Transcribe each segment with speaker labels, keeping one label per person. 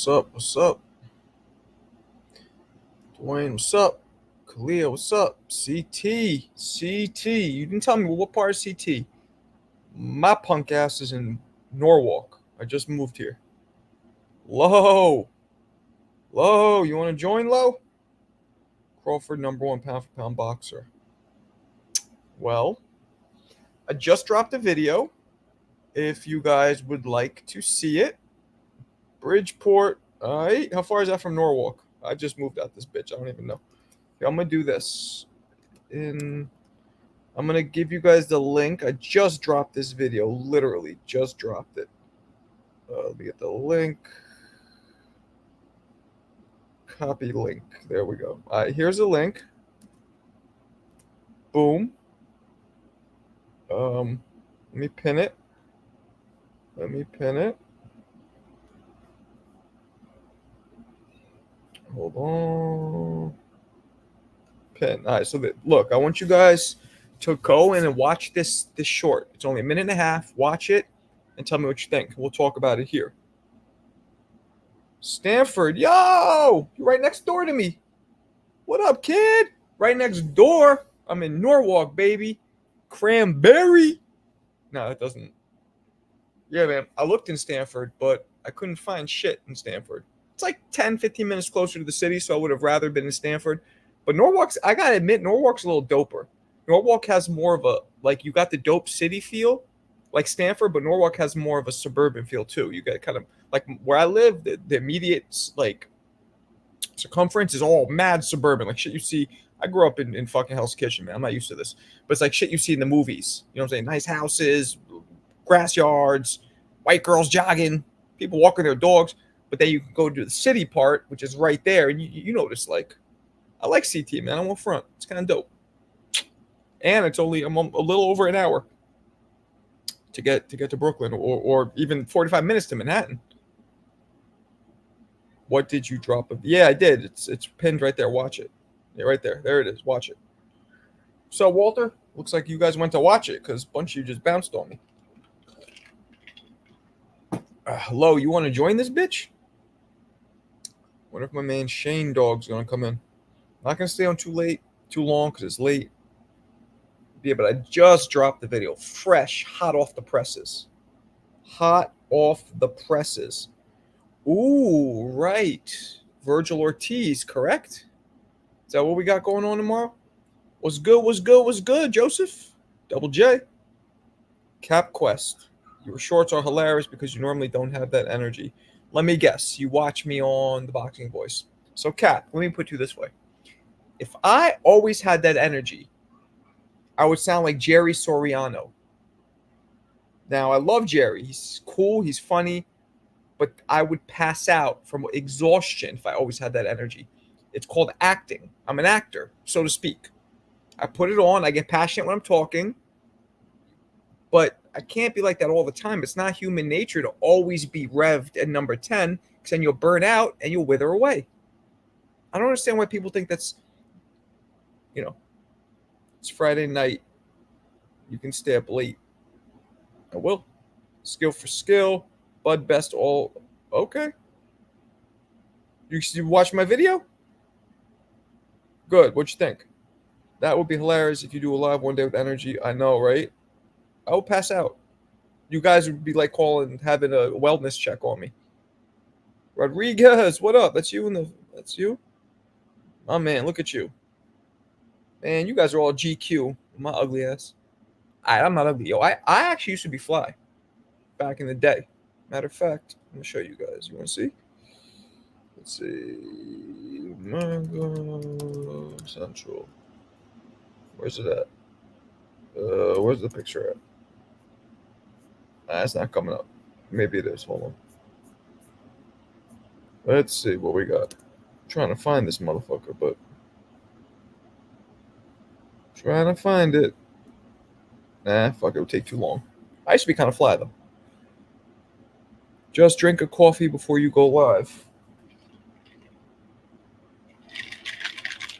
Speaker 1: What's up? What's up? Dwayne, what's up? Kalia, what's up? CT. CT. You didn't tell me what part of CT. My punk ass is in Norwalk. I just moved here. Low. Low. You want to join, Low? Crawford, #1 pound-for-pound boxer. Well, I just dropped a video. If you guys would like to see it, Bridgeport. All right. How far is that from Norwalk? I just moved out this bitch. I don't even know. Okay, I'm going to do this. I'm going to give you guys the link. I just dropped this video. Literally just dropped it. Let me get the link. Copy link. There we go. All right, here's a link. Boom. Let me pin it. Hold on. Pin. All right, so look, I want you guys to go in and watch this short. It's only a minute and a half. Watch it and tell me what you think. We'll talk about it here. Stanford, yo, you're right next door to me. What up, kid? Right next door. I'm in Norwalk, baby. Cranberry. No, it doesn't. Yeah, man. I looked in Stanford, but I couldn't find shit in Stanford. It's like 10, 15 minutes closer to the city, so I would have rather been in Stanford. But Norwalk's, I gotta admit, Norwalk's a little doper. Norwalk has more of a, like, you got the dope city feel, like Stanford, but Norwalk has more of a suburban feel, too. You got kind of, like, where I live, the immediate, like, circumference is all mad suburban, like shit you see. I grew up in fucking Hell's Kitchen, man. I'm not used to this, but it's like shit you see in the movies. You know what I'm saying? Nice houses, grass yards, white girls jogging, people walking their dogs. But then you can go to the city part, which is right there, and you notice, like, I like CT, man. I won't front. It's kind of dope, and it's only I'm a little over an hour to get to Brooklyn, or even 45 minutes to Manhattan. What did you drop? Yeah, I did. It's pinned right there. Watch it. Yeah, right there. There it is. Watch it. So, Walter, looks like you guys went to watch it because a bunch of you just bounced on me. Hello, you want to join this bitch? Wonder if my man Shane Dog's gonna come in. Not gonna stay on too long because it's late. Yeah, but I just dropped the video, fresh, hot off the presses. Hot off the presses. Ooh, right. Virgil Ortiz, correct? Is that what we got going on tomorrow? What's good, Joseph? Double J. Cap Quest. Your shorts are hilarious because you normally don't have that energy. Let me guess. You watch me on The Boxing Voice. So, Cap, let me put you this way. If I always had that energy, I would sound like Jerry Soriano. Now, I love Jerry. He's cool. He's funny. But I would pass out from exhaustion if I always had that energy. It's called acting. I'm an actor, so to speak. I put it on. I get passionate when I'm talking. But I can't be like that all the time. It's not human nature to always be revved at number 10 because then you'll burn out and you'll wither away. I don't understand why people think that's, it's Friday night. You can stay up late. I will. Skill for skill. Bud Best all. Okay. You watch my video? Good. What'd you think? That would be hilarious if you do a live one day with energy. I know, right? I will pass out. You guys would be like calling, having a wellness check on me. Rodriguez, what up? That's you that's you? Oh man, look at you. Man, you guys are all GQ. My ugly ass. I'm not ugly. Yo, I actually used to be fly back in the day. Matter of fact, I'm gonna show you guys. You wanna see? Let's see. Mango Central. Where's it at? Where's the picture at? It's not coming up. Maybe it is. Hold on. Let's see what we got. I'm trying to find this motherfucker, but trying to find it. Nah, fuck, it would take too long. I used to be kind of fly though. Just drink a coffee before you go live.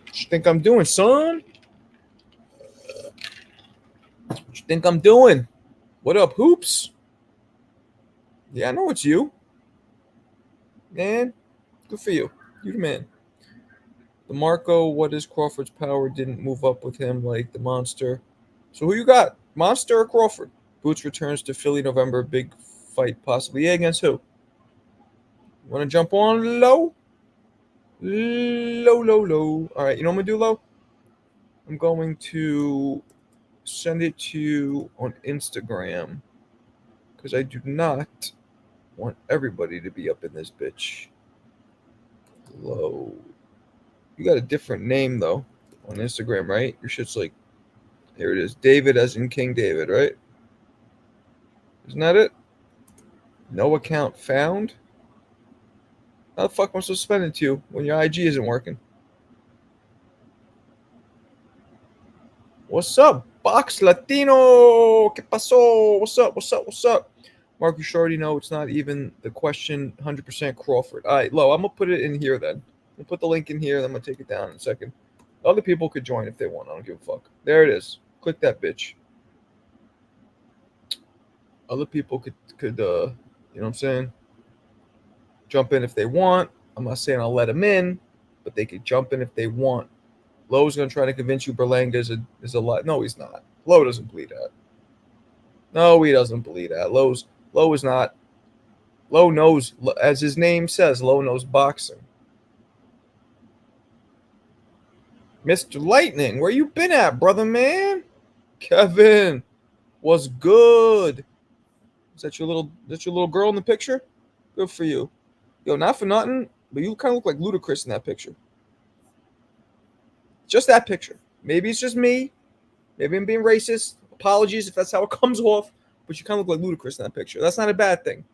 Speaker 1: What you think I'm doing, son? What you think I'm doing? What up, Hoops? Yeah, I know it's you. Man, good for you. You the man. DeMarco, what is Crawford's power? Didn't move up with him like the monster. So who you got? Monster or Crawford? Boots returns to Philly November. Big fight possibly. Yeah, against who? Want to jump on low? Low, low, low. All right, you know what I'm going to do, low? I'm going to send it to you on Instagram because I do not want everybody to be up in this bitch. Low. You got a different name, though, on Instagram, right? Your shit's like, here it is. David as in King David, right? Isn't that it? No account found? How the fuck am I supposed to send it to you when your IG isn't working? What's up, Box Latino? ¿Qué pasó? What's up? What's up? What's up? Marcus, you already know it's not even the question 100% Crawford. All right, Lo, I'm going to put it in here then. We'll put the link in here, then I'm going to take it down in a second. Other people could join if they want. I don't give a fuck. There it is. Click that bitch. Other people could you know what I'm saying? Jump in if they want. I'm not saying I'll let them in, but they could jump in if they want. Lowe's going to try to convince you Berlanga is a lot. No, he's not. Lowe doesn't believe that. No, he doesn't believe that. Lowe is not. Lowe knows, as his name says, Lowe knows boxing. Mr. Lightning, where you been at, brother, man? Kevin, what's good? Is that your little girl in the picture? Good for you. Yo, not for nothing, but you kind of look like Ludacris in that picture. Just that picture. Maybe it's just me. Maybe I'm being racist. Apologies if that's how it comes off, but you kind of look like Ludacris in that picture. That's not a bad thing.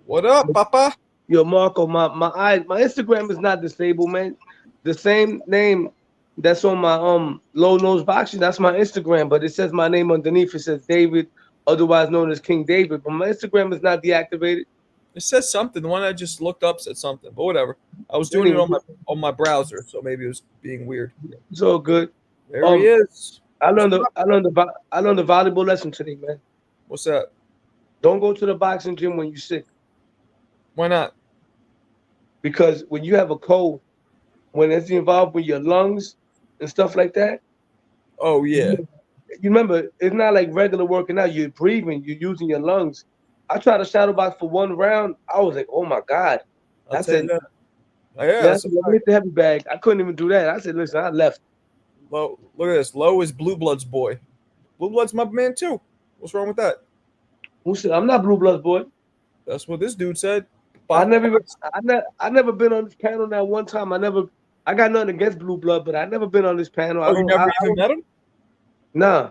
Speaker 1: What up, Papa?
Speaker 2: Yo, Marco, my Instagram is not disabled, man. The same name that's on my low nose boxing, that's my Instagram, but it says my name underneath. It says David, otherwise known as King David. But my Instagram is not deactivated.
Speaker 1: It says something. The one I just looked up said something, but whatever. I was doing it on my browser, so maybe it was being weird.
Speaker 2: It's all good.
Speaker 1: There he is.
Speaker 2: I learned the volleyball lesson today, man.
Speaker 1: What's that?
Speaker 2: Don't go to the boxing gym when you're sick.
Speaker 1: Why not?
Speaker 2: Because when you have a cold, when it's involved with your lungs and stuff like that.
Speaker 1: Oh yeah.
Speaker 2: You remember, it's not like regular working out. You're breathing. You're using your lungs. I tried to shadow box for one round. I was like, oh my God. I said,
Speaker 1: let
Speaker 2: me hit the heavy bag. I couldn't even do that. I said, listen, I left.
Speaker 1: Low, look at this. Low is Blue Blood's boy. Blue Blood's my man too. What's wrong with that?
Speaker 2: Who said I'm not Blue Blood's boy?
Speaker 1: That's what this dude said.
Speaker 2: I never been on this panel that one time. I got nothing against Blue Blood, but I never been on this panel.
Speaker 1: Oh, you never even met him?
Speaker 2: Nah.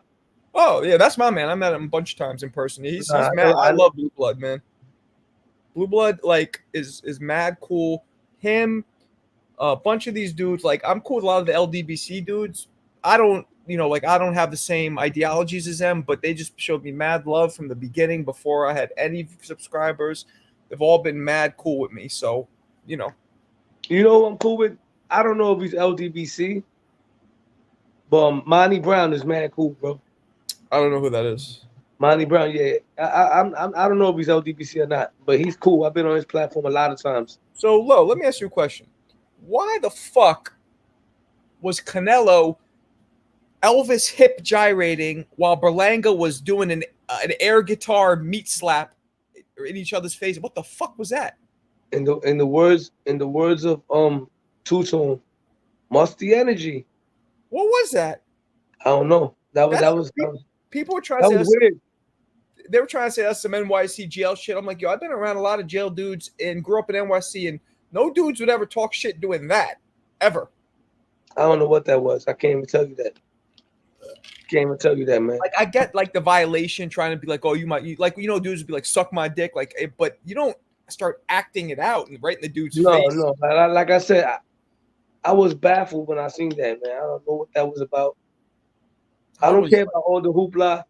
Speaker 1: Oh yeah, that's my man. I met him a bunch of times in person. He's mad. I love Blue Blood, man. Blue Blood is mad cool. Him, a bunch of these dudes. Like I'm cool with a lot of the LDBC dudes. I don't have the same ideologies as them, but they just showed me mad love from the beginning before I had any subscribers. They've all been mad cool with me. So,
Speaker 2: You know who I'm cool with? I don't know if he's LDBC, but Monty Brown is mad cool, bro.
Speaker 1: I don't know who that is.
Speaker 2: Monty Brown, yeah. I don't know if he's LDBC or not, but he's cool. I've been on his platform a lot of times.
Speaker 1: So, Lo, let me ask you a question. Why the fuck was Canelo Elvis hip gyrating while Berlanga was doing an air guitar meat slap in each other's face? What the fuck was that?
Speaker 2: In the words of Two-Tone, musty energy.
Speaker 1: What was that?
Speaker 2: I don't know.
Speaker 1: People were trying to say
Speaker 2: weird.
Speaker 1: They were trying to say that's some NYC jail shit. I'm like, yo, I've been around a lot of jail dudes and grew up in NYC, and no dudes would ever talk shit doing that ever.
Speaker 2: I don't know what that was. I can't even tell you that. Man.
Speaker 1: Like I get like the violation, trying to be like, oh, dudes would be like, suck my dick, like, but you don't start acting it out and right in the dude's face.
Speaker 2: No. Like I said, I was baffled when I seen that, man. I don't know what that was about. I don't care about all the hoopla.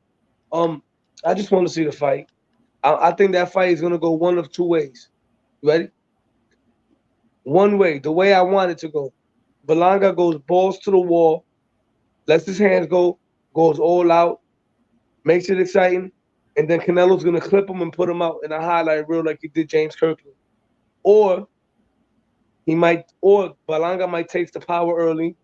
Speaker 2: I just want to see the fight. I think that fight is gonna go one of two ways. You ready? One way, the way I want it to go. Berlanga goes balls to the wall, lets his hands go, goes all out, makes it exciting, and then Canelo's gonna clip him and put him out in a highlight reel like he did James Kirkland, or or Berlanga might taste the power early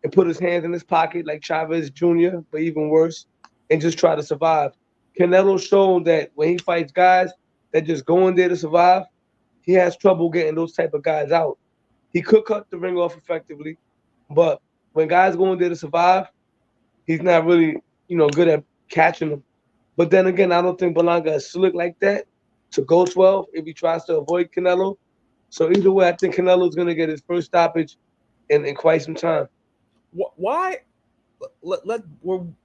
Speaker 2: and put his hands in his pocket like Chavez Jr., but even worse, and just try to survive. Canelo's shown that when he fights guys that just go in there to survive, he has trouble getting those type of guys out. He could cut the ring off effectively, but when guys go in there to survive, he's not really, good at catching them. But then again, I don't think Berlanga is slick like that to go 12 if he tries to avoid Canelo. So either way, I think Canelo's going to get his first stoppage in quite some time.
Speaker 1: Why?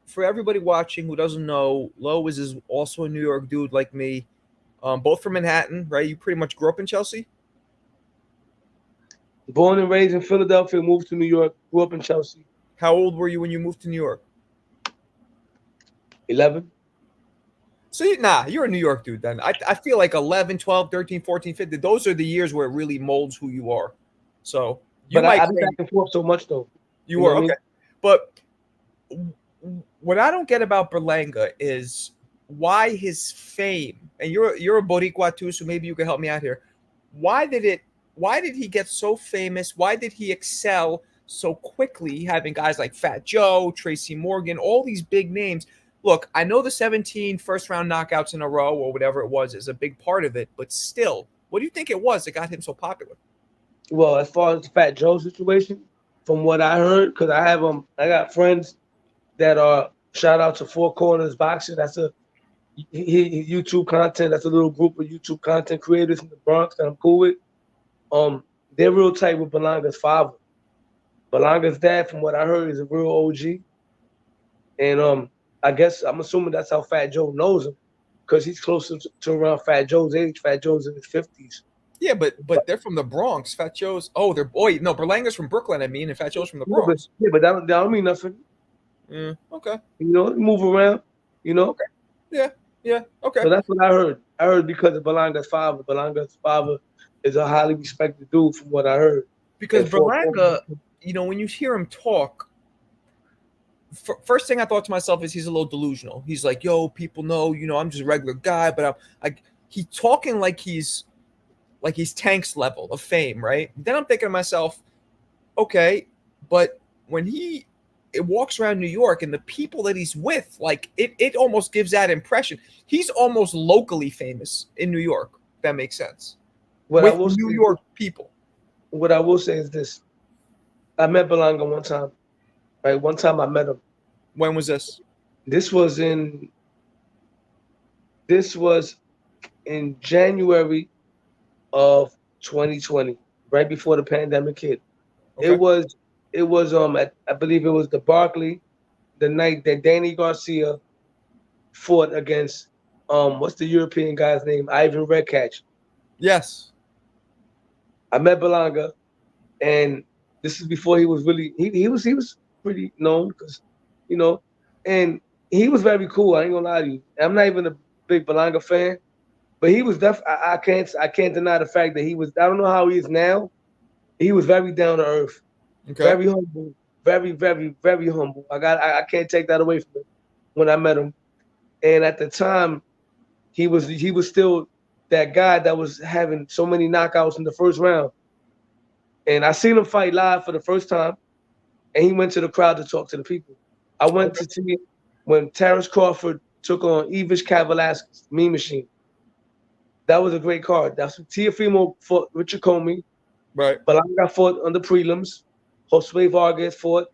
Speaker 1: For everybody watching who doesn't know, Lowe is also a New York dude like me, both from Manhattan, right? You pretty much grew up in Chelsea.
Speaker 2: Born and raised in Philadelphia, moved to New York, grew up in Chelsea.
Speaker 1: How old were you when you moved to New York?
Speaker 2: 11.
Speaker 1: So, you're a New York dude then. I feel like 11, 12, 13, 14, 15, those are the years where it really molds who you are. So,
Speaker 2: But I've been back and forth so much, though.
Speaker 1: You were, okay. But what I don't get about Berlanga is why his fame, and you're a Boricua too, so maybe you can help me out here. Why did he get so famous? Why did he excel so quickly, having guys like Fat Joe, Tracy Morgan, all these big names? Look, I know the 17 first-round knockouts in a row or whatever it was is a big part of it, but still, what do you think it was that got him so popular?
Speaker 2: Well, as far as the Fat Joe situation, from what I heard, because I got friends that are, shout out to Four Corners Boxing. That's a YouTube content. That's a little group of YouTube content creators in the Bronx that I'm cool with. They're real tight with Berlanga's father. Berlanga's dad, from what I heard, is a real OG. And I guess I'm assuming that's how Fat Joe knows him, because he's closer to around Fat Joe's age. Fat Joe's in his 50s.
Speaker 1: Yeah, but they're from the Bronx. Fat Joe's. Oh, no, Berlanga's from Brooklyn. And Fat Joe's from the Bronx.
Speaker 2: But that don't mean nothing.
Speaker 1: Okay.
Speaker 2: Move around.
Speaker 1: Okay. Yeah. Okay.
Speaker 2: So that's what I heard. I heard because of Berlanga's father. Berlanga's father is a highly respected dude, from what I heard.
Speaker 1: Because Berlanga, when you hear him talk, first thing I thought to myself is he's a little delusional. He's like, yo, people know, I'm just a regular guy, but he's talking like he's Tank's level of fame, right? Then I'm thinking to myself, okay, but when it walks around New York and the people that he's with, like it almost gives that impression. He's almost locally famous in New York. If that makes sense. With New York people.
Speaker 2: What I will say is this. I met Berlanga one time. Right? One time I met him.
Speaker 1: When was this?
Speaker 2: This was in January of 2020, right before the pandemic hit. Okay. It was I believe it was the Barclay, the night that Danny Garcia fought against what's the European guy's name? Ivan Redkach.
Speaker 1: Yes.
Speaker 2: I met Berlanga, and this is before he was really he was pretty known, because and he was very cool. I ain't gonna lie to you. I'm not even a big Berlanga fan, but he was I can't deny the fact that he was. I don't know how he is now. He was very down to earth, okay. Very humble, very, very, very humble. I can't take that away from him when I met him. And at the time, he was still that guy that was having so many knockouts in the first round. And I seen him fight live for the first time, and he went to the crowd to talk to the people. I went to see when Terrence Crawford took on Ivish Kavalaskas, Mean Machine. That was a great card. That's when Teofimo fought Richard Comey.
Speaker 1: Right.
Speaker 2: Berlanga fought on the prelims. Josue Vargas fought.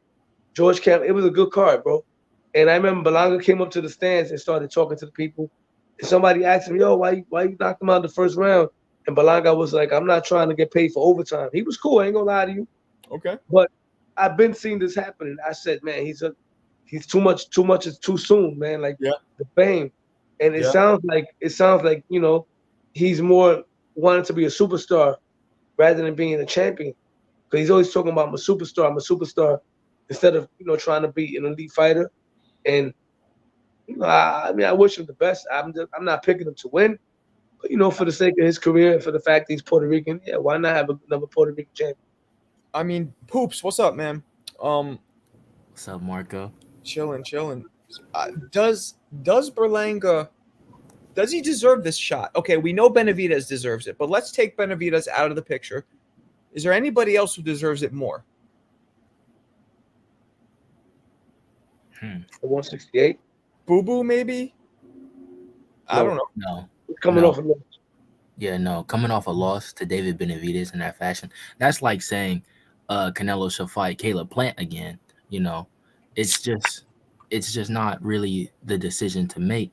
Speaker 2: George Camp. It was a good card, bro. And I remember Berlanga came up to the stands and started talking to the people. And somebody asked him, yo, why you knocked him out in the first round? And Berlanga was like, I'm not trying to get paid for overtime. He was cool. I ain't gonna lie to you.
Speaker 1: Okay.
Speaker 2: But I've been seeing this happening. I said, man, he's too much is too soon, man. Like the fame. And it sounds like, he's more wanting to be a superstar rather than being a champion. Because he's always talking about I'm a superstar, instead of, trying to be an elite fighter. And I wish him the best. I'm not picking him to win. But, for the sake of his career and for the fact that he's Puerto Rican, why not have another Puerto Rican champion?
Speaker 1: Poops, what's up, man?
Speaker 3: What's up, Marco?
Speaker 1: Chilling. Does Berlanga Does he deserve this shot? Okay, we know Benavidez deserves it, but let's take Benavidez out of the picture. Is there anybody else who deserves it more?
Speaker 2: 168.
Speaker 1: Boo Boo, maybe? I don't know.
Speaker 3: No.
Speaker 2: He's coming
Speaker 3: No.
Speaker 2: off a loss.
Speaker 3: Yeah, no. Coming off a loss to David Benavidez in that fashion, that's like saying Canelo should fight Caleb Plant again. You know, it's just not really the decision to make.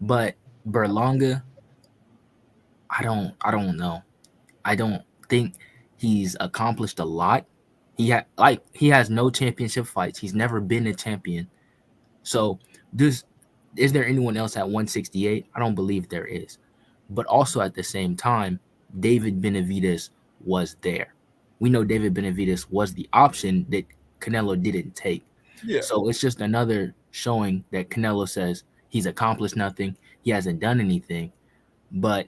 Speaker 3: But Berlanga, I don't know. I don't think he's accomplished a lot. He has no championship fights. He's never been a champion. So is there anyone else at 168? I don't believe there is. But also at the same time, David Benavidez was there. We know David Benavidez was the option that Canelo didn't take.
Speaker 1: Yeah.
Speaker 3: So it's just another showing that Canelo says he's accomplished nothing. He hasn't done anything. But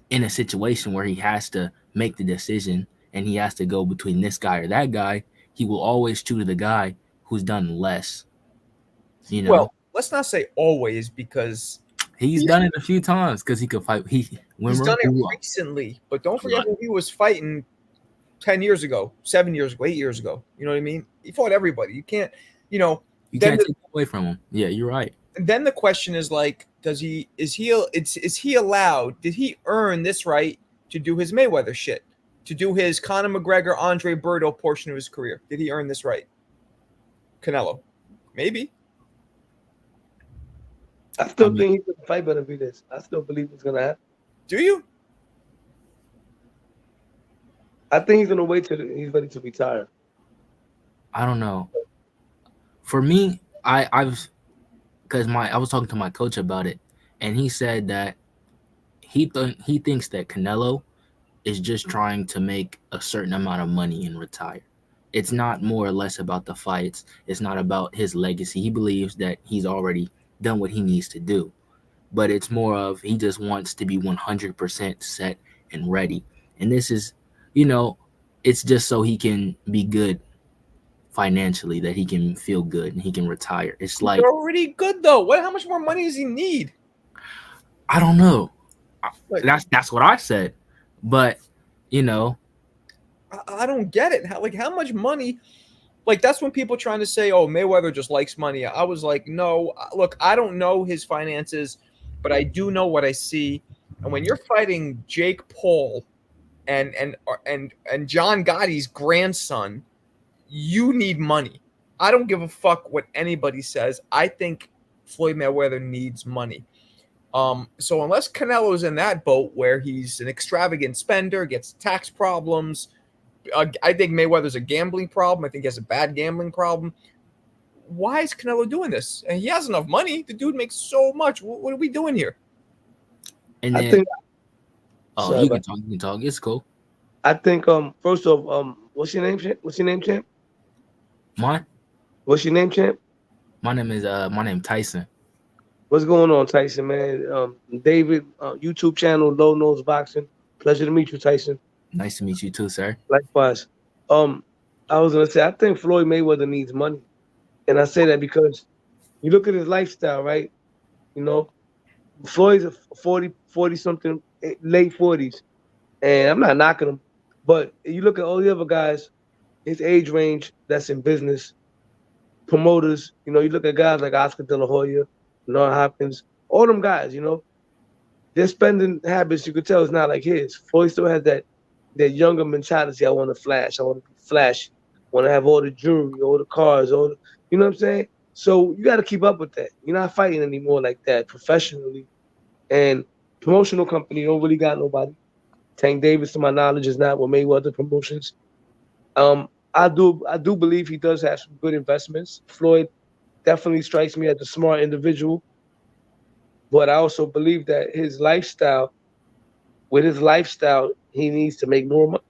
Speaker 3: in a situation where he has to make the decision and he has to go between this guy or that guy, he will always choose the guy who's done less. You know?
Speaker 1: Well, let's not say always, because
Speaker 3: he's done it a few times because he could fight.
Speaker 1: he's done it recently, but don't forget who he was fighting 10 years ago, 7 years ago, 8 years ago. You know what I mean? He fought everybody. You can't, you
Speaker 3: can't take away from him. Yeah, you're right.
Speaker 1: And then the question is like, is he allowed? Did he earn this right to do his Mayweather shit, to do his Conor McGregor, Andre Berto portion of his career? Did he earn this right? Canelo, maybe.
Speaker 2: I still think he's going to fight Benavidez. I still believe it's going to happen.
Speaker 1: Do you?
Speaker 2: I think he's going to wait till he's ready to retire.
Speaker 3: I don't know. For me, I was talking to my coach about it, and he said that he thinks that Canelo is just trying to make a certain amount of money and retire. It's not more or less about the fights. It's not about his legacy. He believes that he's already done what he needs to do, but it's more of he just wants to be 100% set and ready. And this is, it's just so he can be good financially, that he can feel good and he can retire. It's like,
Speaker 1: they're already good though. How much more money does he need?
Speaker 3: I don't know. That's what I said, but
Speaker 1: I don't get it. How much money? Like, that's when people trying to say, oh, Mayweather just likes money. I was like, no, look, I don't know his finances, but I do know what I see. And when you're fighting Jake Paul and John Gotti's grandson, you need money. I don't give a fuck what anybody says. I think Floyd Mayweather needs money. So unless Canelo's in that boat where he's an extravagant spender, gets tax problems, I think Mayweather's a gambling problem. I think he has a bad gambling problem. Why is Canelo doing this? And he has enough money. The dude makes so much. What are we doing here?
Speaker 3: And then, you can talk. You can talk. It's cool.
Speaker 2: I think first off, what's your name, champ?
Speaker 3: Mine?
Speaker 2: What's your name, champ?
Speaker 3: My name Tyson.
Speaker 2: What's going on, Tyson, man? David, YouTube channel, Low Nose Boxing. Pleasure to meet you, Tyson.
Speaker 3: Nice to meet you too, sir.
Speaker 2: Likewise. I was gonna say, I think Floyd Mayweather needs money, and I say that because you look at his lifestyle, right? Floyd's a 40 something, late 40s, and I'm not knocking him, but you look at all the other guys, his age range that's in business, promoters. You look at guys like Oscar De La Hoya, Bernard Hopkins, all them guys. Their spending habits, you could tell, is not like his. Floyd still has that younger mentality. I want to flash. I want to be flashy. I want to have all the jewelry, all the cars, you know what I'm saying? So you got to keep up with that. You're not fighting anymore like that professionally. And promotional company don't really got nobody. Tank Davis, to my knowledge, is not with Mayweather Promotions. I do believe he does have some good investments. Floyd definitely strikes me as a smart individual. But I also believe that with his lifestyle, he needs to make more money.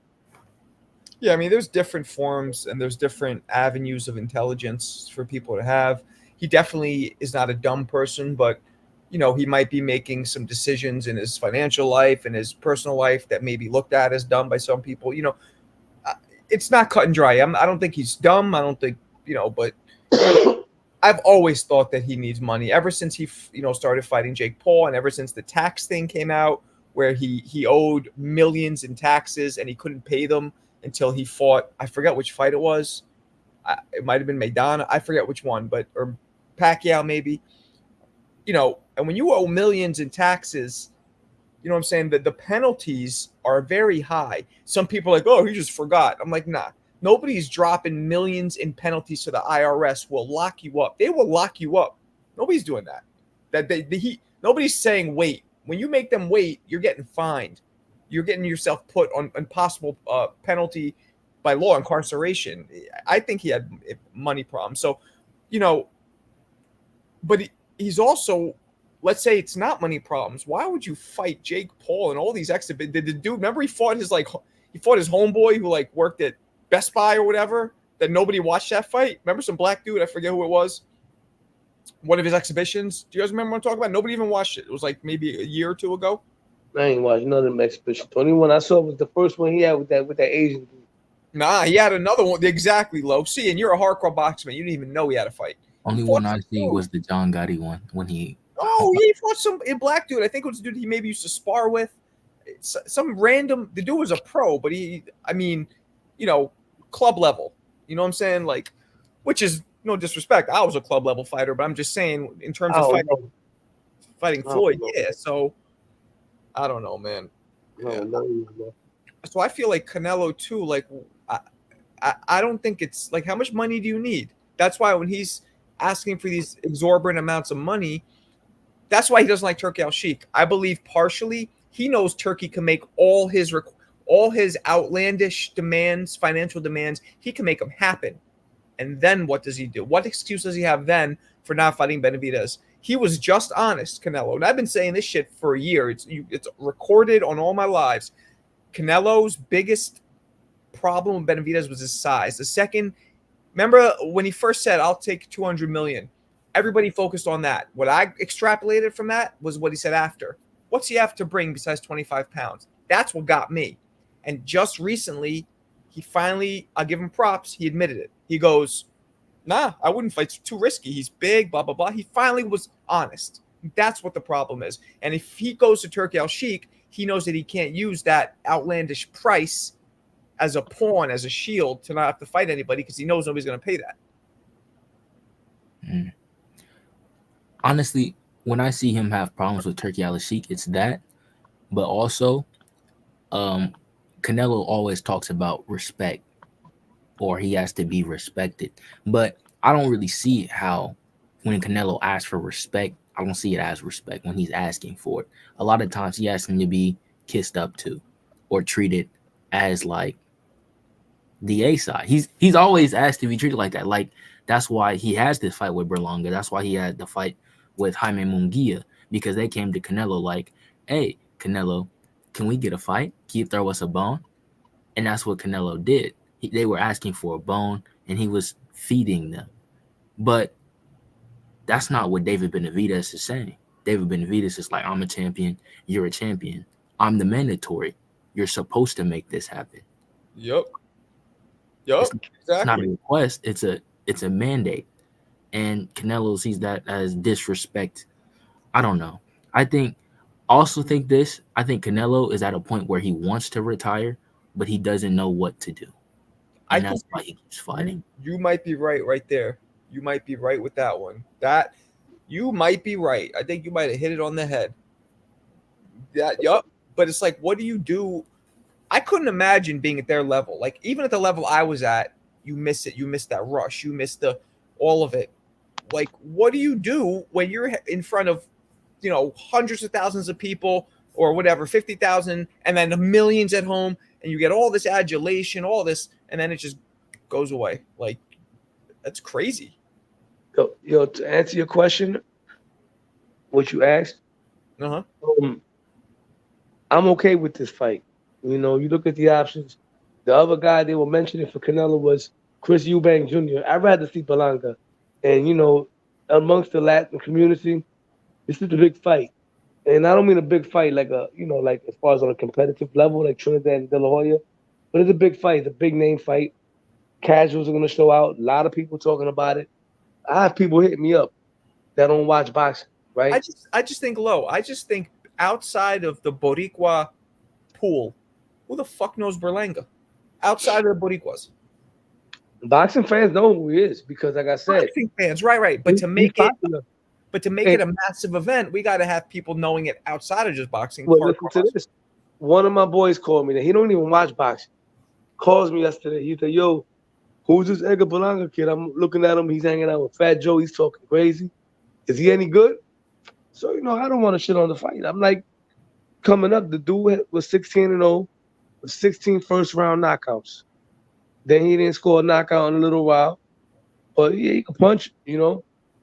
Speaker 1: Yeah, I mean, there's different forms and there's different avenues of intelligence for people to have. He definitely is not a dumb person, but, he might be making some decisions in his financial life and his personal life that may be looked at as dumb by some people. It's not cut and dry. I don't think he's dumb. I don't think, but I've always thought that he needs money ever since he, started fighting Jake Paul, and ever since the tax thing came out, where he owed millions in taxes and he couldn't pay them until he fought. I forget which fight it was. It might have been Maidana. I forget which one, or Pacquiao maybe. And when you owe millions in taxes, you know what I'm saying? The penalties are very high. Some people are like, oh, he just forgot. I'm like, nah. Nobody's dropping millions in penalties to the IRS. Will lock you up. They will lock you up. Nobody's doing that. Nobody's saying wait. When you make them wait, you're getting fined. You're getting yourself put on possible penalty by law, incarceration. I think he had money problems. So, but he's also, let's say it's not money problems. Why would you fight Jake Paul and all these exhibits? Did the dude, remember he fought his homeboy who worked at Best Buy or whatever, that nobody watched that fight? Remember some black dude? I forget who it was. One of his exhibitions. Do you guys remember what I'm talking about? Nobody even watched it. It was maybe a year or two ago.
Speaker 2: I ain't watched none of them exhibitions. The only one I saw was the first one he had with that Asian dude.
Speaker 1: Nah, he had another one. Exactly, Lo. See, and you're a hardcore boxer man. You didn't even know he had a fight.
Speaker 3: Only one I see was the John Gotti one when he.
Speaker 1: Oh, he fought a black dude. I think it was a dude he maybe used to spar with. Some random. The dude was a pro, but club level. You know what I'm saying? Which is no disrespect. I was a club level fighter, but I'm just saying in terms of fighting Floyd. Yeah, so I don't know, man.
Speaker 2: No.
Speaker 1: So I feel like Canelo too. I don't think it's how much money do you need? That's why when he's asking for these exorbitant amounts of money, that's why he doesn't like Turki Al-Sheikh. I believe partially he knows Turkey can make all his outlandish demands, financial demands. He can make them happen. And then what does he do? What excuse does he have then for not fighting Benavidez? He was just honest, Canelo. And I've been saying this shit for a year. It's recorded on all my lives. Canelo's biggest problem with Benavidez was his size. The second, remember when he first said, I'll take 200 million. Everybody focused on that. What I extrapolated from that was what he said after. What's he have to bring besides 25 pounds? That's what got me. And just recently, he finally, I'll give him props, he admitted it. He goes, nah, I wouldn't fight. It's too risky. He's big, blah, blah, blah. He finally was honest. That's what the problem is. And if he goes to Turki Al-Sheikh, he knows that he can't use that outlandish price as a pawn, as a shield to not have to fight anybody because he knows nobody's going to pay that.
Speaker 3: Honestly, when I see him have problems with Turki Al-Sheikh, it's that. But also, Canelo always talks about respect, or he has to be respected. But I don't really see how when Canelo asks for respect, I don't see it as respect when he's asking for it. A lot of times he asks him to be kissed up to or treated as the A side. He's always asked to be treated like that. That's why he has this fight with Berlanga. That's why he had the fight with Jaime Munguia, because they came to Canelo hey, Canelo, can we get a fight? Can you throw us a bone? And that's what Canelo did. They were asking for a bone, and he was feeding them. But that's not what David Benavidez is saying. David Benavidez is I'm a champion. You're a champion. I'm the mandatory. You're supposed to make this happen.
Speaker 1: Yep.
Speaker 3: Exactly. It's not a
Speaker 1: Exactly.
Speaker 3: request. It's a mandate. And Canelo sees that as disrespect. I don't know. I think Canelo is at a point where he wants to retire, but he doesn't know what to do. And that's why he keeps fighting.
Speaker 1: You might be right there. You might be right with that one. That you might be right. I think you might have hit it on the head. Yup. But it's what do you do? I couldn't imagine being at their level. Even at the level I was at, you miss it. You miss that rush. You miss all of it. What do you do when you're in front of, hundreds of thousands of people or whatever, 50,000, and then millions at home, and you get all this adulation, all this, and then it just goes away. That's crazy.
Speaker 2: Yo, to answer your question, what you asked,
Speaker 1: Uh-huh.
Speaker 2: I'm okay with this fight. You look at the options. The other guy they were mentioning for Canelo was Chris Eubank Jr. I'd rather see Berlanga. And, amongst the Latin community, this is a big fight. And I don't mean a big fight as far as on a competitive level, like Trinidad and De La Hoya, but it's a big fight. It's a big name fight. Casuals are going to show out. A lot of people talking about it. I have people hit me up that don't watch boxing, right?
Speaker 1: I just think low. I just think outside of the Boricua pool, who the fuck knows Berlanga? Outside of the Boricuas.
Speaker 2: Boxing fans know who he is because, like I said,
Speaker 1: Boxing fans, right. But
Speaker 2: he's popular.
Speaker 1: to make it a massive event, we got to have people knowing it outside of just boxing.
Speaker 2: Well, listen to this. One of my boys called me that he don't even watch boxing. Calls me yesterday. He said, "Yo, who's this Edgar Berlanga kid? I'm looking at him. He's hanging out with Fat Joe. He's talking crazy. Is he any good?" So, I don't want to shit on the fight. I'm like, coming up, the dude was 16-0 with 16 first-round knockouts. Then he didn't score a knockout in a little while. But, yeah, he could punch,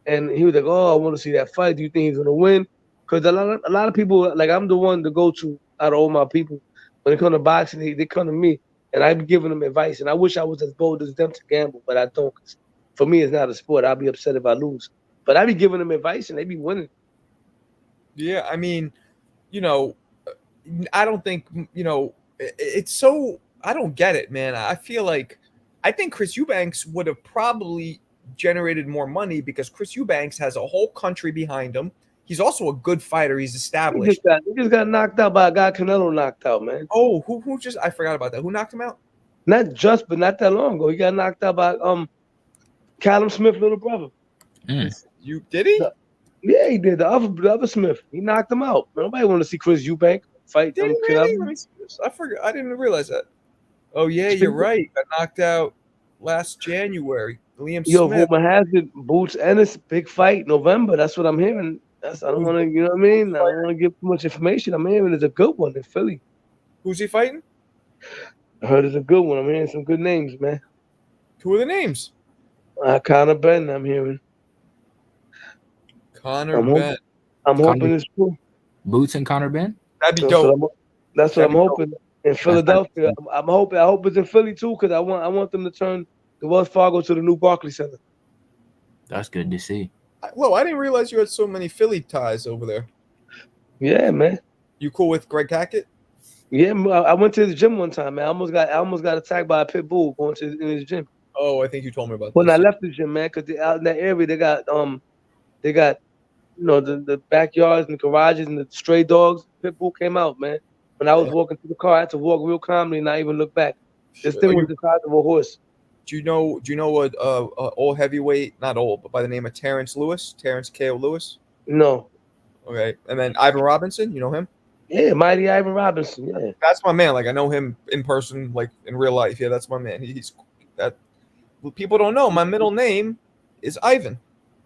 Speaker 2: And he was like, "Oh, I want to see that fight. Do you think he's going to win?" Because a lot of people, like I'm the one to go to out of all my people. When it comes to boxing, they come to me. And I be giving them advice. And I wish I was as bold as them to gamble, but I don't. Cause for me, it's not a sport. I'll be upset if I lose. But I be giving them advice, and they be winning.
Speaker 1: Yeah, I mean, I don't think, it's so, I don't get it, man. I think Chris Eubanks would have probably generated more money because Chris Eubanks has a whole country behind him. He's also a good fighter. He's established.
Speaker 2: He just got knocked out by a guy Canelo knocked out, man.
Speaker 1: Oh, who just, I forgot about that. Who knocked him out?
Speaker 2: Not just, but not that long ago. He got knocked out by Callum Smith, little brother.
Speaker 1: You did he?
Speaker 2: Yeah, he did. The other Smith. He knocked him out. Nobody want to see Chris Eubank fight.
Speaker 1: Did he really? Let me see this. I forgot. I didn't realize that. Oh yeah, you're right. Got knocked out last January. Liam Smith.
Speaker 2: Rumor has it, Boots Ennis, big fight November. That's what I'm hearing. I don't want to, you know what I mean? I don't want to give too much information. I'm hearing it's a good one in Philly.
Speaker 1: Who's he fighting?
Speaker 2: I heard it's a good one. I'm hearing some good names, man.
Speaker 1: Who are the names?
Speaker 2: Conor Benn, I'm hearing.
Speaker 1: Conor Benn.
Speaker 2: I'm hoping it's true.
Speaker 3: Boots and Conor Benn?
Speaker 1: That'd be dope.
Speaker 2: That's what I'm hoping. In Philadelphia. I hope it's in Philly too, because I want them to turn the Wells Fargo to the new Barclays Center.
Speaker 3: That's good to see.
Speaker 1: Well, I didn't realize you had so many Philly ties over there.
Speaker 2: Yeah, man.
Speaker 1: You cool with Greg Hackett?
Speaker 2: Yeah, I went to his gym one time, man. I almost got attacked by a pit bull going to his gym.
Speaker 1: Oh, I think you told me about that.
Speaker 2: When I left the gym, man, because out in that area they got the backyards and the garages and the stray dogs. Pit bull came out, man. When I was walking to the car, I had to walk real calmly and not even look back. This thing was the size of a horse.
Speaker 1: Do you know what old heavyweight, not old, but by the name of Terrence K.O. Lewis?
Speaker 2: No.
Speaker 1: Okay. And then Ivan Robinson, you know him?
Speaker 2: Yeah, Mighty Ivan Robinson, yeah.
Speaker 1: That's my man. Like I know him in person, like in real life. Yeah, that's my man. He's that people don't know. My middle name is Ivan.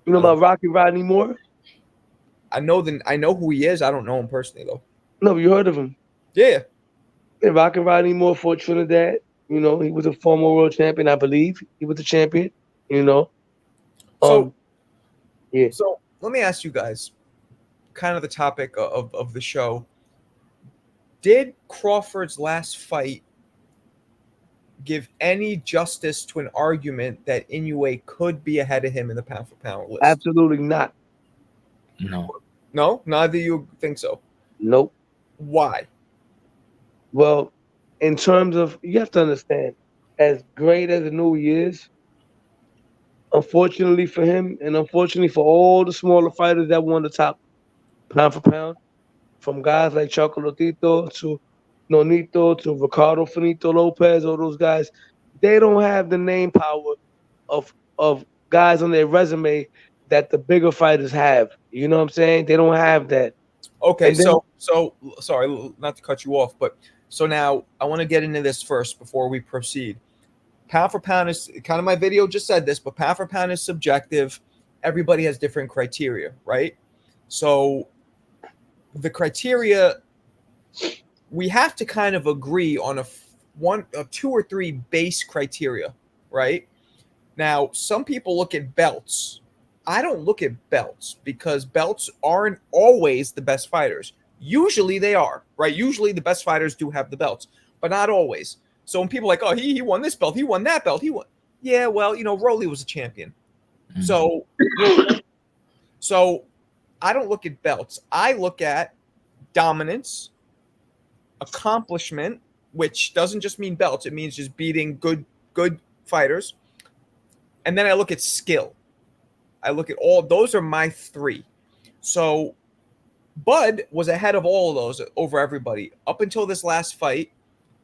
Speaker 2: You know about Rocky Rodney Moore?
Speaker 1: I know who he is. I don't know him personally though.
Speaker 2: No, you heard of him?
Speaker 1: Yeah.
Speaker 2: Yeah, Rocky Rodney Moore fought Trinidad. He was a former world champion, I believe. He was a champion,
Speaker 1: So,
Speaker 2: yeah.
Speaker 1: So let me ask you guys, kind of the topic of the show. Did Crawford's last fight give any justice to an argument that Inoue could be ahead of him in the pound-for-pound list?
Speaker 2: Absolutely not.
Speaker 1: No? Neither you think so?
Speaker 2: Nope.
Speaker 1: Why?
Speaker 2: Well, in terms of, you have to understand, as great as Inoue is, unfortunately for him, and unfortunately for all the smaller fighters that won the top pound for pound, from guys like Chocolatito to Nonito to Ricardo Finito Lopez, all those guys, they don't have the name power of guys on their resume that the bigger fighters have. You know what I'm saying? They don't have that.
Speaker 1: Okay, so sorry, not to cut you off, but so now I want to get into this first before we proceed. Pound for pound is kind of, my video just said this, but pound for pound is subjective. Everybody has different criteria, right? So the criteria, we have to kind of agree on a 2 or 3 base criteria, right? Now, some people look at belts. I don't look at belts because belts aren't always the best fighters. Usually they are, right? Usually the best fighters do have the belts, but not always. So when people are like, oh, he won this belt, he won that belt, he won. Yeah, well, Rolly was a champion. Mm-hmm. So I don't look at belts. I look at dominance, accomplishment, which doesn't just mean belts. It means just beating good fighters. And then I look at skill. I look at all those are my three. So Bud was ahead of all of those over everybody up until this last fight,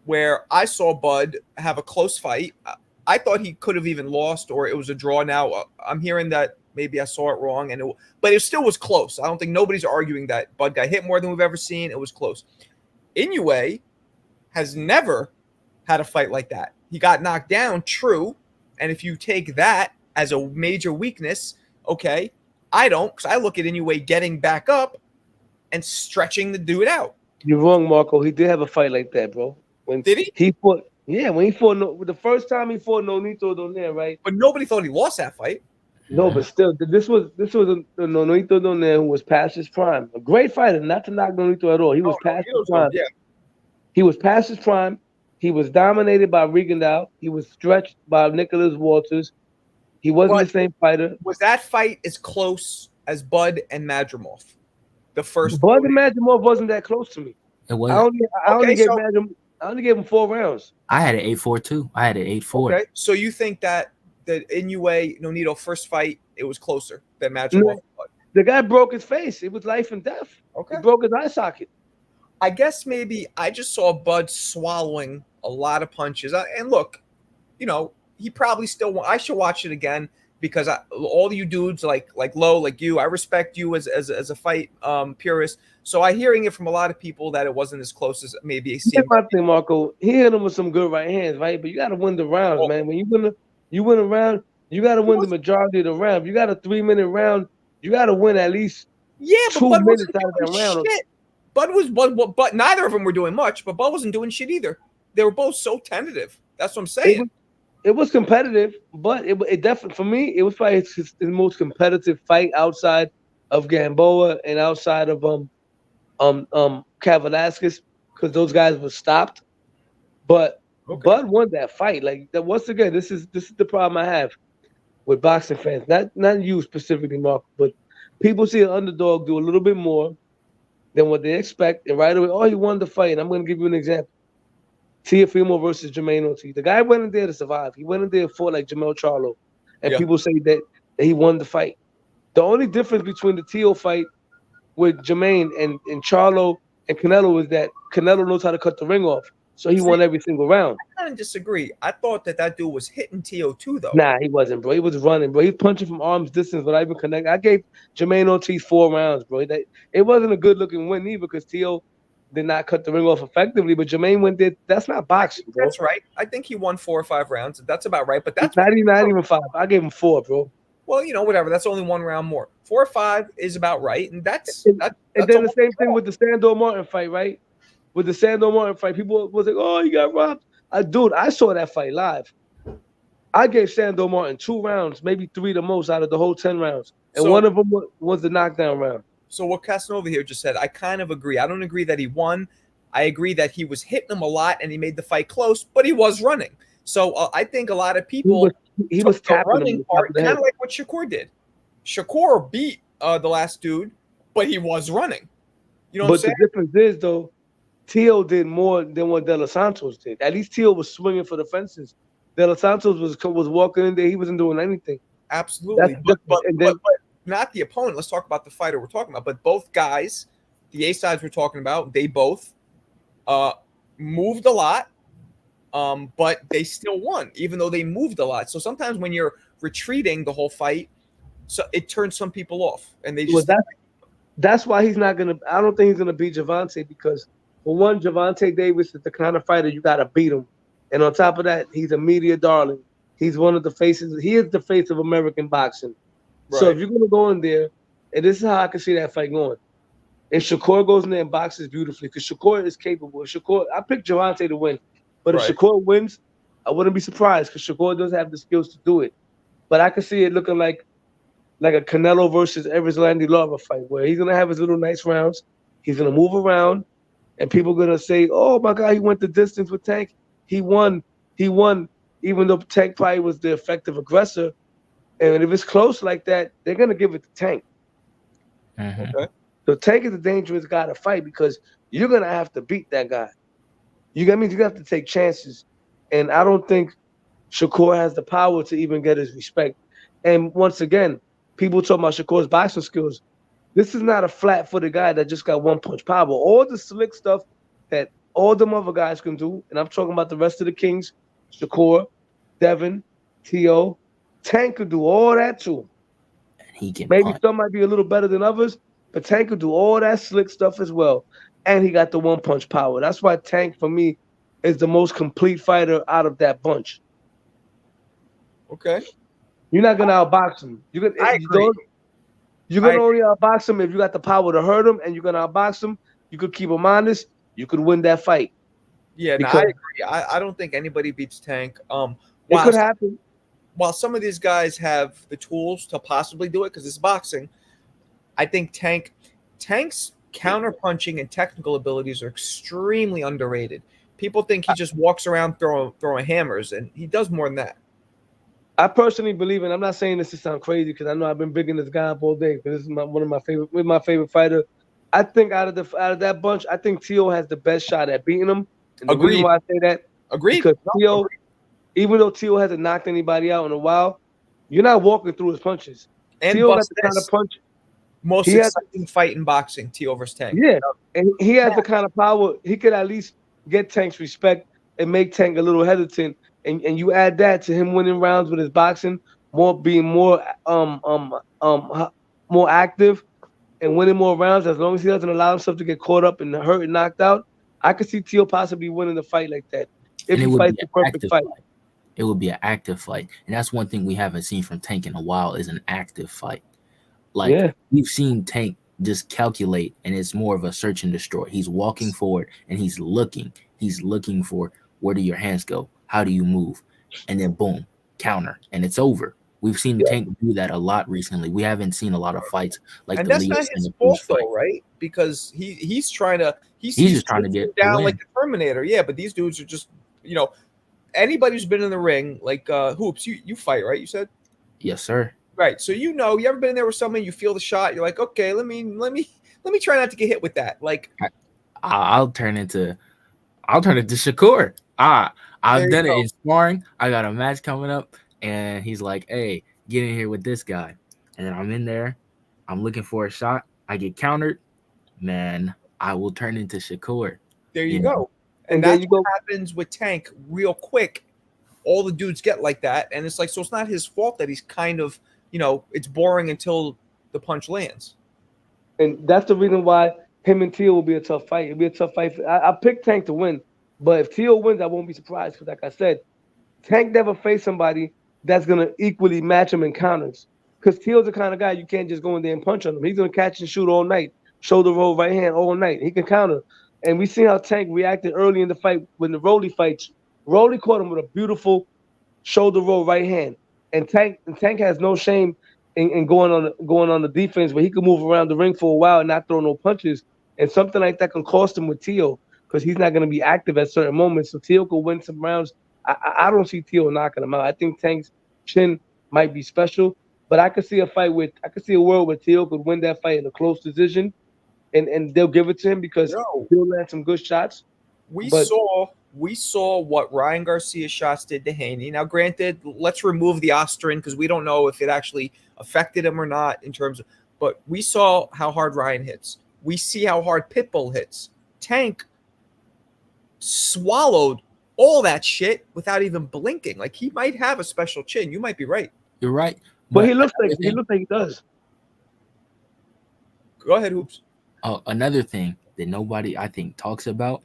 Speaker 1: where I saw Bud have a close fight. I thought he could have even lost, or it was a draw. Now I'm hearing that maybe I saw it wrong, but it still was close. I don't think nobody's arguing that Bud got hit more than we've ever seen. It was close. Inoue has never had a fight like that. He got knocked down, true, and if you take that as a major weakness, okay, I don't, because I look at Inoue getting back up and stretching the dude out.
Speaker 2: You're wrong, Marco. He did have a fight like that, bro.
Speaker 1: Did he?
Speaker 2: He fought. Yeah, when he fought the first time he fought Nonito Donaire, right?
Speaker 1: But nobody thought he lost that fight.
Speaker 2: No, but still, this was a Nonito Donaire who was past his prime. A great fighter, not to knock Nonito at all. He was past his prime.
Speaker 1: Yeah.
Speaker 2: He was past his prime. He was dominated by Rigondeaux. He was stretched by Nicholas Walters. He wasn't the same fighter.
Speaker 1: Was that fight as close as Bud and Madrimov? The first
Speaker 2: Bud and Madrimov wasn't that close to me.
Speaker 3: It was.
Speaker 2: I only gave him 4 rounds.
Speaker 3: I had an 8-4 too. I had an 8-4.
Speaker 1: Okay, so you think that the Inoue Nonito first fight, it was closer than Madrimov?
Speaker 2: No, the guy broke his face. It was life and death.
Speaker 1: Okay,
Speaker 2: he broke his eye socket.
Speaker 1: I guess maybe I just saw Bud swallowing a lot of punches. And look, he probably still. I should watch it again because all you dudes like Low, like you, I respect you as a fight purist. So I'm hearing it from a lot of people that it wasn't as close as maybe it seemed.
Speaker 2: That's my thing, Marco. He hit him with some good right hands, right? But you got to win the rounds, man. When you win a round, you got to win the majority of the round. If you got a 3-minute round, you got to win at least 2 minutes out of that round.
Speaker 1: Shit. But neither of them were doing much. But Bud wasn't doing shit either. They were both so tentative. That's what I'm saying.
Speaker 2: It was competitive, but it definitely, for me, it was probably his most competitive fight outside of Gamboa and outside of Kavalaskis, because those guys were stopped. But Bud won that fight. Like that, once again, this is the problem I have with boxing fans. Not you specifically, Mark, but people see an underdog do a little bit more than what they expect, and right away, oh, he won the fight. And I'm going to give you an example. Teofimo versus Jermaine Ortiz. The guy went in there to survive. He went in there and fought like Jamel Charlo. And people say that he won the fight. The only difference between the Teo fight with Jermaine and Charlo and Canelo is that Canelo knows how to cut the ring off. So he won every single round.
Speaker 1: I kind of disagree. I thought that dude was hitting Teo too, though.
Speaker 2: Nah, he wasn't, bro. He was running, bro. He was punching from arm's distance without even connecting. I gave Jermaine Ortiz 4 rounds, bro. It wasn't a good-looking win either because Teo did not cut the ring off effectively, but Jermaine went there. That's not boxing, bro.
Speaker 1: That's right. I think he won 4 or 5 rounds. That's about right. But that's
Speaker 2: not even 5. I gave him 4, bro.
Speaker 1: Well, whatever. That's only 1 round more. 4 or 5 is about right, and that's
Speaker 2: then the same thing with the Sandor Martin fight, right? With the Sandor Martin fight, people was like, "Oh, you got robbed." Dude, I saw that fight live. I gave Sandor Martin 2 rounds, maybe 3 the most out of the whole 10 rounds, and one of them was the knockdown round.
Speaker 1: So what Casanova here just said, I kind of agree. I don't agree that he won. I agree that he was hitting him a lot and he made the fight close, but he was running. So I think a lot of people
Speaker 2: he was tapping
Speaker 1: running part, kind of like what Shakur did. Shakur beat the last dude, but he was running. You know what I'm saying?
Speaker 2: But the difference is, though, Teo did more than what De Los Santos did. At least Teo was swinging for the fences. De Los Santos was walking in there. He wasn't doing anything.
Speaker 1: Absolutely. But not the opponent. Let's talk about the fighter we're talking about. But both guys, the A-sides we're talking about, they both moved a lot, but they still won, even though they moved a lot. So sometimes when you're retreating the whole fight, so it turns some people off. And they just
Speaker 2: that's why he's not going to – I don't think he's going to beat Gervonta because, for one, Gervonta Davis is the kind of fighter you got to beat him. And on top of that, he's a media darling. He's one of the faces – he is the face of American boxing. Right. So if you're going to go in there, and this is how I can see that fight going. If Shakur goes in there and boxes beautifully, because Shakur is capable. I picked Gervonta to win. But if Shakur wins, I wouldn't be surprised because Shakur does have the skills to do it. But I can see it looking like a Canelo versus Erislandy Lara fight where he's going to have his little nice rounds. He's going to move around. And people are going to say, oh, my God, he went the distance with Tank. He won. Even though Tank probably was the effective aggressor. And if it's close like that, they're going to give it to Tank.
Speaker 3: Mm-hmm.
Speaker 2: Okay? So Tank is a dangerous guy to fight because you're going to have to beat that guy. You're going to have to take chances. And I don't think Shakur has the power to even get his respect. And once again, people talk about Shakur's boxing skills. This is not a flat-footed guy that just got one punch power. All the slick stuff that all them other guys can do, and I'm talking about the rest of the Kings, Shakur, Devin, T.O., Tank could do all that too.
Speaker 3: He can
Speaker 2: Maybe
Speaker 3: punch.
Speaker 2: some might be a little better than others, but Tank could do all that slick stuff as well. And he got the one punch power. That's why Tank, for me, is the most complete fighter out of that bunch.
Speaker 1: Okay.
Speaker 2: You're not gonna outbox him. You're gonna only outbox him if you got the power to hurt him, and you're gonna outbox him. You could keep him honest. You could win that fight.
Speaker 1: Yeah, no, I agree. I don't think anybody beats Tank.
Speaker 2: It could happen.
Speaker 1: While some of these guys have the tools to possibly do it because it's boxing, I think Tank's counter punching and technical abilities are extremely underrated. People think he just walks around throwing hammers, and he does more than that.
Speaker 2: I personally believe, and I'm not saying this to sound crazy because I know I've been bigging this guy up all day. Because this is one of my favorite fighter. I think out of that bunch, I think T.O. has the best shot at beating him. And the reason why I say that, because T.O., even though T.O. hasn't knocked anybody out in a while, you're not walking through his punches. T.O. got the kind of punch.
Speaker 1: Most exciting fight in boxing, T.O. versus Tank.
Speaker 2: Yeah, and he has the kind of power. He could at least get Tank's respect and make Tank a little hesitant. And you add that to him winning rounds with his boxing, being more active and winning more rounds. As long as he doesn't allow himself to get caught up and hurt and knocked out, I could see T.O. possibly winning a fight like that if he fights the perfect fight.
Speaker 3: It would be an active fight, and that's one thing we haven't seen from Tank in a while is an active fight. Like we've seen Tank just calculate, and it's more of a search and destroy. He's walking forward and he's looking for where do your hands go, how do you move, and then boom, counter, and it's over. We've seen Tank do that a lot recently. We haven't seen a lot of fights like
Speaker 1: and
Speaker 3: the
Speaker 1: that's
Speaker 3: Leo
Speaker 1: not his fault though, right? Because he's trying to he's just trying to get down like the Terminator. Yeah, but these dudes are just anybody who's been in the ring, like Hoops, you fight, right? You said?
Speaker 3: Yes, sir.
Speaker 1: Right. So you ever been in there with someone, you feel the shot, you're like, okay, let me try not to get hit with that. Like
Speaker 3: I'll turn into Shakur. I've done it in sparring. I got a match coming up, and he's like, hey, get in here with this guy. And then I'm in there, I'm looking for a shot, I get countered, man, I will turn into Shakur.
Speaker 1: There you go. And that's what happens with Tank real quick. All the dudes get like that. And it's like, so it's not his fault that he's kind of, it's boring until the punch lands.
Speaker 2: And that's the reason why him and T.O. will be a tough fight. It'll be a tough fight. I picked Tank to win. But if T.O. wins, I won't be surprised. Because like I said, Tank never faced somebody that's going to equally match him in counters. Because T.O.'s the kind of guy you can't just go in there and punch on him. He's going to catch and shoot all night. Shoulder roll, right hand all night. He can counter. And we see how Tank reacted early in the fight when the Rolly fights. Rolly caught him with a beautiful shoulder roll right hand. And Tank has no shame in going on the defense where he can move around the ring for a while and not throw no punches. And something like that can cost him with T.O. because he's not going to be active at certain moments. So T.O. could win some rounds. I don't see T.O. knocking him out. I think Tank's chin might be special. But I could see a world where T.O. could win that fight in a close decision. And they'll give it to him because he'll land some good shots.
Speaker 1: We saw what Ryan Garcia's shots did to Haney. Now, granted, let's remove the Ostrin because we don't know if it actually affected him or not in terms of. But we saw how hard Ryan hits. We see how hard Pitbull hits. Tank swallowed all that shit without even blinking. Like he might have a special chin. You might be right.
Speaker 3: You're right.
Speaker 2: But he looks like he does.
Speaker 1: Go ahead, Hoops.
Speaker 3: Another thing that nobody, I think, talks about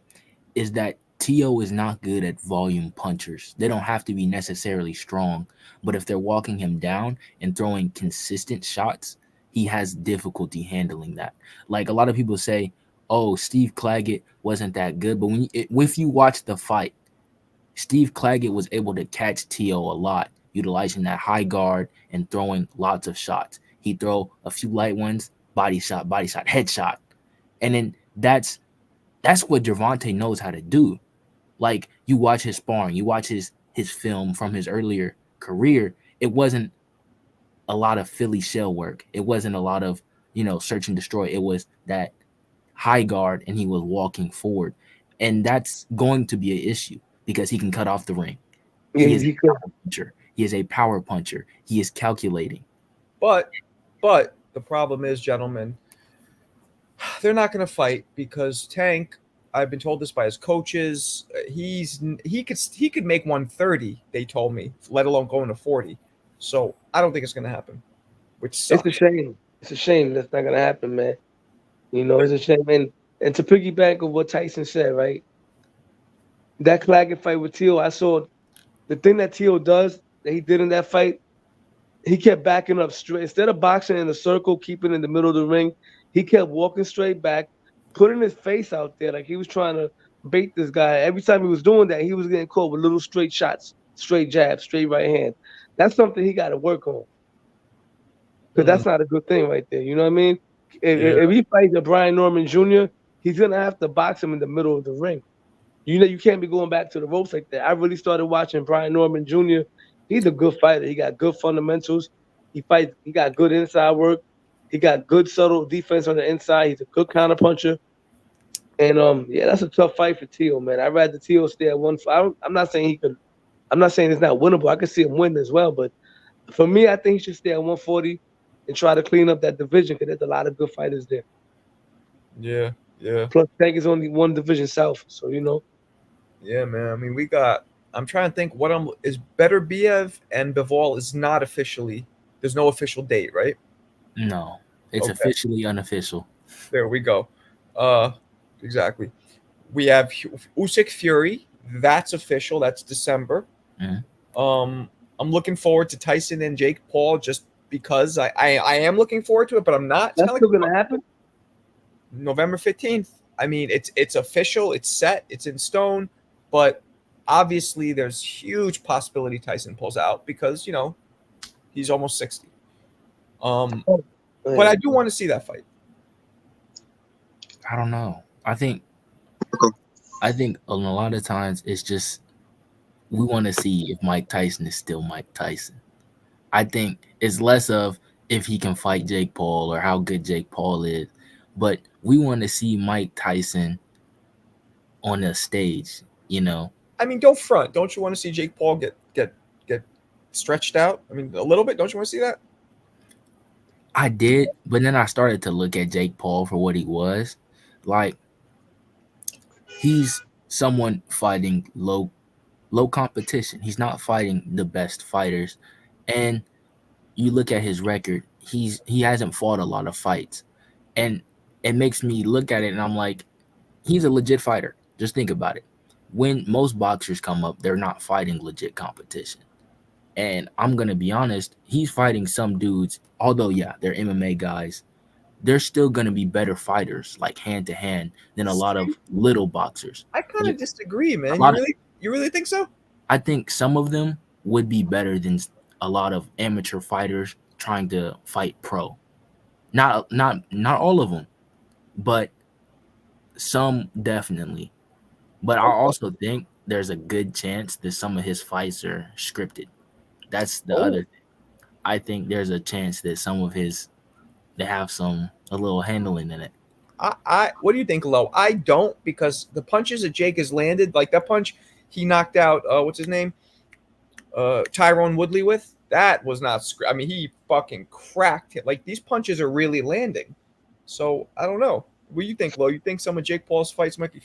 Speaker 3: is that T.O. is not good at volume punchers. They don't have to be necessarily strong, but if they're walking him down and throwing consistent shots, he has difficulty handling that. Like a lot of people say, oh, Steve Claggett wasn't that good, but if you watch the fight, Steve Claggett was able to catch T.O. a lot, utilizing that high guard and throwing lots of shots. He'd throw a few light ones, body shot, headshot. And then that's what Gervonta knows how to do. Like you watch his sparring, you watch his film from his earlier career. It wasn't a lot of Philly shell work. It wasn't a lot of, search and destroy. It was that high guard and he was walking forward. And that's going to be an issue because he can cut off the ring. He is a power puncher. He is a power puncher. He is calculating.
Speaker 1: But But the problem is, gentlemen, they're not going to fight because Tank. I've been told this by his coaches. He could make 130. They told me, let alone going to 40. So I don't think it's going to happen, which
Speaker 2: It's a
Speaker 1: sucks.
Speaker 2: shame. It's a shame that's not gonna happen, man. You know, it's a shame. And to piggyback of what Tyson said, right? That Claggett fight with Teal, I saw the thing that Teal does that he did in that fight. He kept backing up straight. Instead of boxing in a circle, keeping in the middle of the ring, he kept walking straight back, putting his face out there like he was trying to bait this guy. Every time he was doing that, he was getting caught with little straight shots, straight jabs, straight right hand. That's something he got to work on because
Speaker 1: Mm,
Speaker 2: that's not a good thing right there. You know what I mean?
Speaker 1: yeah,
Speaker 2: If he fights a Brian Norman Jr., he's gonna have to box him in the middle of the ring. You know, you can't be going back to the ropes like that. I really started watching Brian Norman Jr. He's a good fighter. He got good fundamentals. He fights. He got good inside work. He got good subtle defense on the inside. He's a good counter puncher. And yeah, that's a tough fight for Teal, man. I'd rather Teal stay at one. I'm not saying he could. I'm not saying it's not winnable. I could see him win as well. But for me, I think he should stay at 140 and try to clean up that division because there's a lot of good fighters there.
Speaker 1: yeah, yeah,
Speaker 2: Plus, Tank is only one division south, so you know.
Speaker 1: yeah, man. I mean, we got. I'm trying to think what is better. Biev and Bivol is not officially. There's no official date, right?
Speaker 3: No, it's
Speaker 1: Okay.
Speaker 3: officially unofficial.
Speaker 1: There we go. Uh, exactly. We have Usyk Fury. That's official. That's December.
Speaker 3: Mhm.
Speaker 1: I'm looking forward to Tyson and Jake Paul just because I am looking forward to it, but I'm not. It's
Speaker 2: That's
Speaker 1: kind
Speaker 2: still
Speaker 1: of
Speaker 2: gonna
Speaker 1: like
Speaker 2: happen.
Speaker 1: November 15th. I mean, it's official. It's set. It's in stone. But obviously, there's huge possibility Tyson pulls out because he's almost 60.
Speaker 2: Oh,
Speaker 1: But I do want to see that fight.
Speaker 3: I don't know. I think a lot of times it's just we want to see if Mike Tyson is still Mike Tyson. I think it's less of if he can fight Jake Paul or how good Jake Paul is, but we want to see Mike Tyson on the stage, you know.
Speaker 1: I mean, don't front. Don't you want to see Jake Paul get stretched out? I mean, a little bit. Don't you want to see that?
Speaker 3: I did, but then I started to look at Jake Paul for what he was. Like he's someone fighting low competition. He's not fighting the best fighters. And you look at his record, he hasn't fought a lot of fights. And it makes me look at it and I'm like, he's a legit fighter. Just think about it. When most boxers come up, they're not fighting legit competition. And I'm going to be honest, he's fighting some dudes, although, yeah, they're MMA guys. They're still going to be better fighters, like hand to hand, than a lot of little boxers.
Speaker 1: I kind of disagree, man.
Speaker 3: lot
Speaker 1: You really think so?
Speaker 3: I think some of them would be better than a lot of amateur fighters trying to fight pro. Not all of them, but some definitely. But I also think there's a good chance that some of his fights are scripted. That's the other thing. I think there's a chance that some of his they have a little handling in it.
Speaker 1: What do you think, Lo? I don't because the punches that Jake has landed, like that punch he knocked out, what's his name? Tyrone Woodley with, that was not I mean, he fucking cracked it. Like these punches are really landing. So I don't know. What do you think, Lo? You think some of Jake Paul's fights might be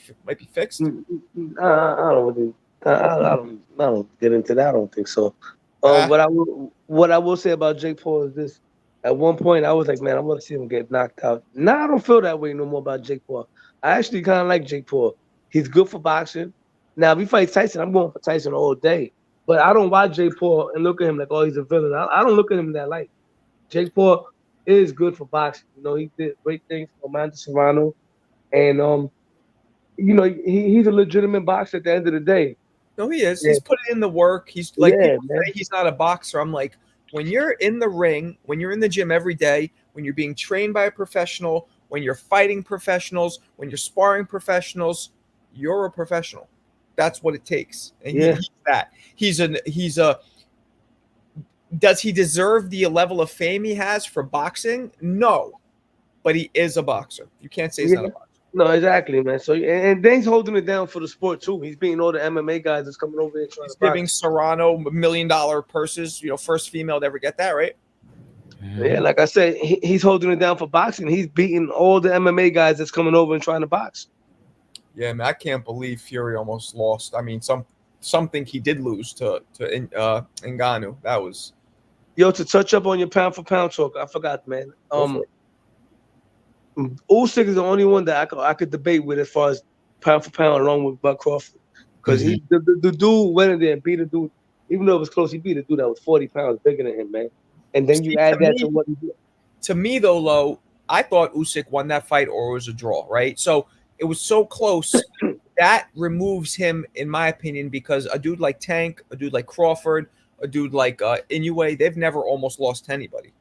Speaker 1: fixed?
Speaker 2: I don't really. I don't get into that. I don't think so. What I will say about Jake Paul is this: at one point, I was like, man, I want to see him get knocked out. Now I don't feel that way no more about Jake Paul. I actually kind of like Jake Paul. He's good for boxing. Now, if he fights Tyson, I'm going for Tyson all day. But I don't watch Jake Paul and look at him like, oh, he's a villain. I don't look at him in that light. Jake Paul is good for boxing. You know, he did great things for Amanda Serrano. And, you know, he's a legitimate boxer at the end of the day.
Speaker 1: No, he is.
Speaker 2: Yeah.
Speaker 1: He's put in the work. He's like,
Speaker 2: Yeah,
Speaker 1: people say he's not a boxer. I'm like, when you're in the ring, when you're in the gym every day, when you're being trained by a professional, when you're fighting professionals, when you're sparring professionals, you're a professional. That's what it takes. And he's that. He's a. Does he deserve the level of fame he has for boxing? No, but he is a boxer. You can't say he's not a boxer.
Speaker 2: No, exactly, man. So and Dane's holding it down for the sport too. He's beating all the MMA guys that's coming over here trying
Speaker 1: He's
Speaker 2: to
Speaker 1: giving Serrano $1 million purses. You know, first female to ever get that, right?
Speaker 2: Yeah, like I said, he's holding it down for boxing. He's beating all the MMA guys that's coming over and trying to box.
Speaker 1: Yeah, man, I can't believe Fury almost lost. I mean, something he did lose to Ngannou. That was
Speaker 2: Yo, to touch up on your pound for pound talk, I forgot, man.
Speaker 1: go for it.
Speaker 2: Usyk is the only one that I could debate with as far as pound for pound, along with Bud Crawford, because the dude went in there and beat a dude, even though it was close. He beat a dude that was 40 pounds bigger than him, man. And then you
Speaker 1: See,
Speaker 2: add that to what he did.
Speaker 1: To me, though, Lo, I thought Usyk won that fight or it was a draw, right? So it was so close. That removes him, in my opinion, because a dude like Tank, a dude like Crawford, a dude like Inoue, they've never almost lost to anybody.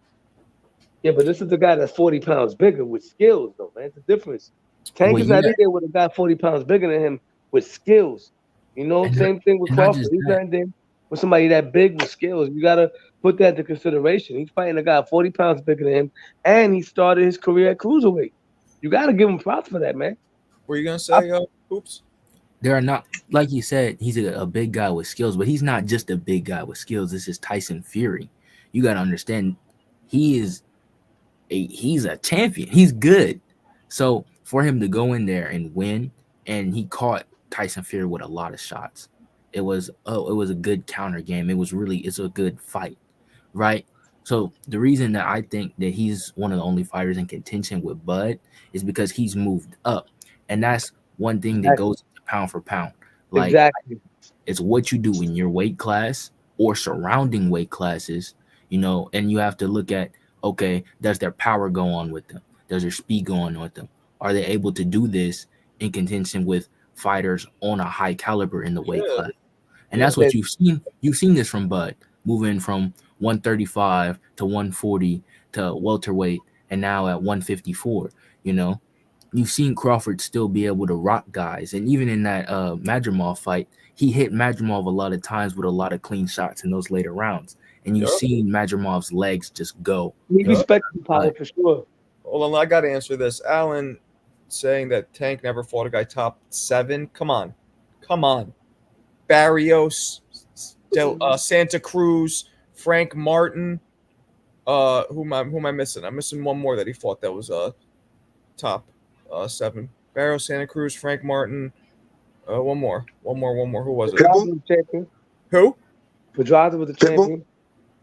Speaker 2: Yeah, but this is the guy that's 40 pounds bigger with skills, though, man. It's a difference. Tank is not in there with a guy 40 pounds bigger than him with skills. You know, same thing with Crawford. He's not in there with somebody that big with skills. You got to put that into consideration. He's fighting a guy 40 pounds bigger than him, and he started his career at cruiserweight. You got to give him props for that, man.
Speaker 1: Were you going to say, oops?
Speaker 3: There are not, like you said, he's a big guy with skills, but he's not just a big guy with skills. This is Tyson Fury. You got to understand, he's a champion. He's good. So for him to go in there and win, and he caught Tyson Fury with a lot of shots. It was a good counter game. It's a good fight, right? So the reason that I think that he's one of the only fighters in contention with Bud is because he's moved up, and that's one thing that goes pound for pound. Like,
Speaker 2: exactly.
Speaker 3: It's what you do in your weight class or surrounding weight classes, and you have to look at, okay, does their power go on with them? Does their speed go on with them? Are they able to do this in contention with fighters on a high caliber in the weight class? And that's what you've seen. You've seen this from Bud, moving from 135 to 140 to welterweight, and now at 154, You've seen Crawford still be able to rock guys. And even in that Madrimov fight, he hit Madrimov a lot of times with a lot of clean shots in those later rounds. And you've seen Madrimov's legs just go.
Speaker 2: He respects the power for sure.
Speaker 1: Hold on, I got to answer this. Alan saying that Tank never fought a guy top 7. Come on. Barrios, Santa Cruz, Frank Martin. Who am I missing? I'm missing one more that he fought that was top 7. Barrios, Santa Cruz, Frank Martin. One more. Who was it? Who?
Speaker 2: Pedraza was the champion.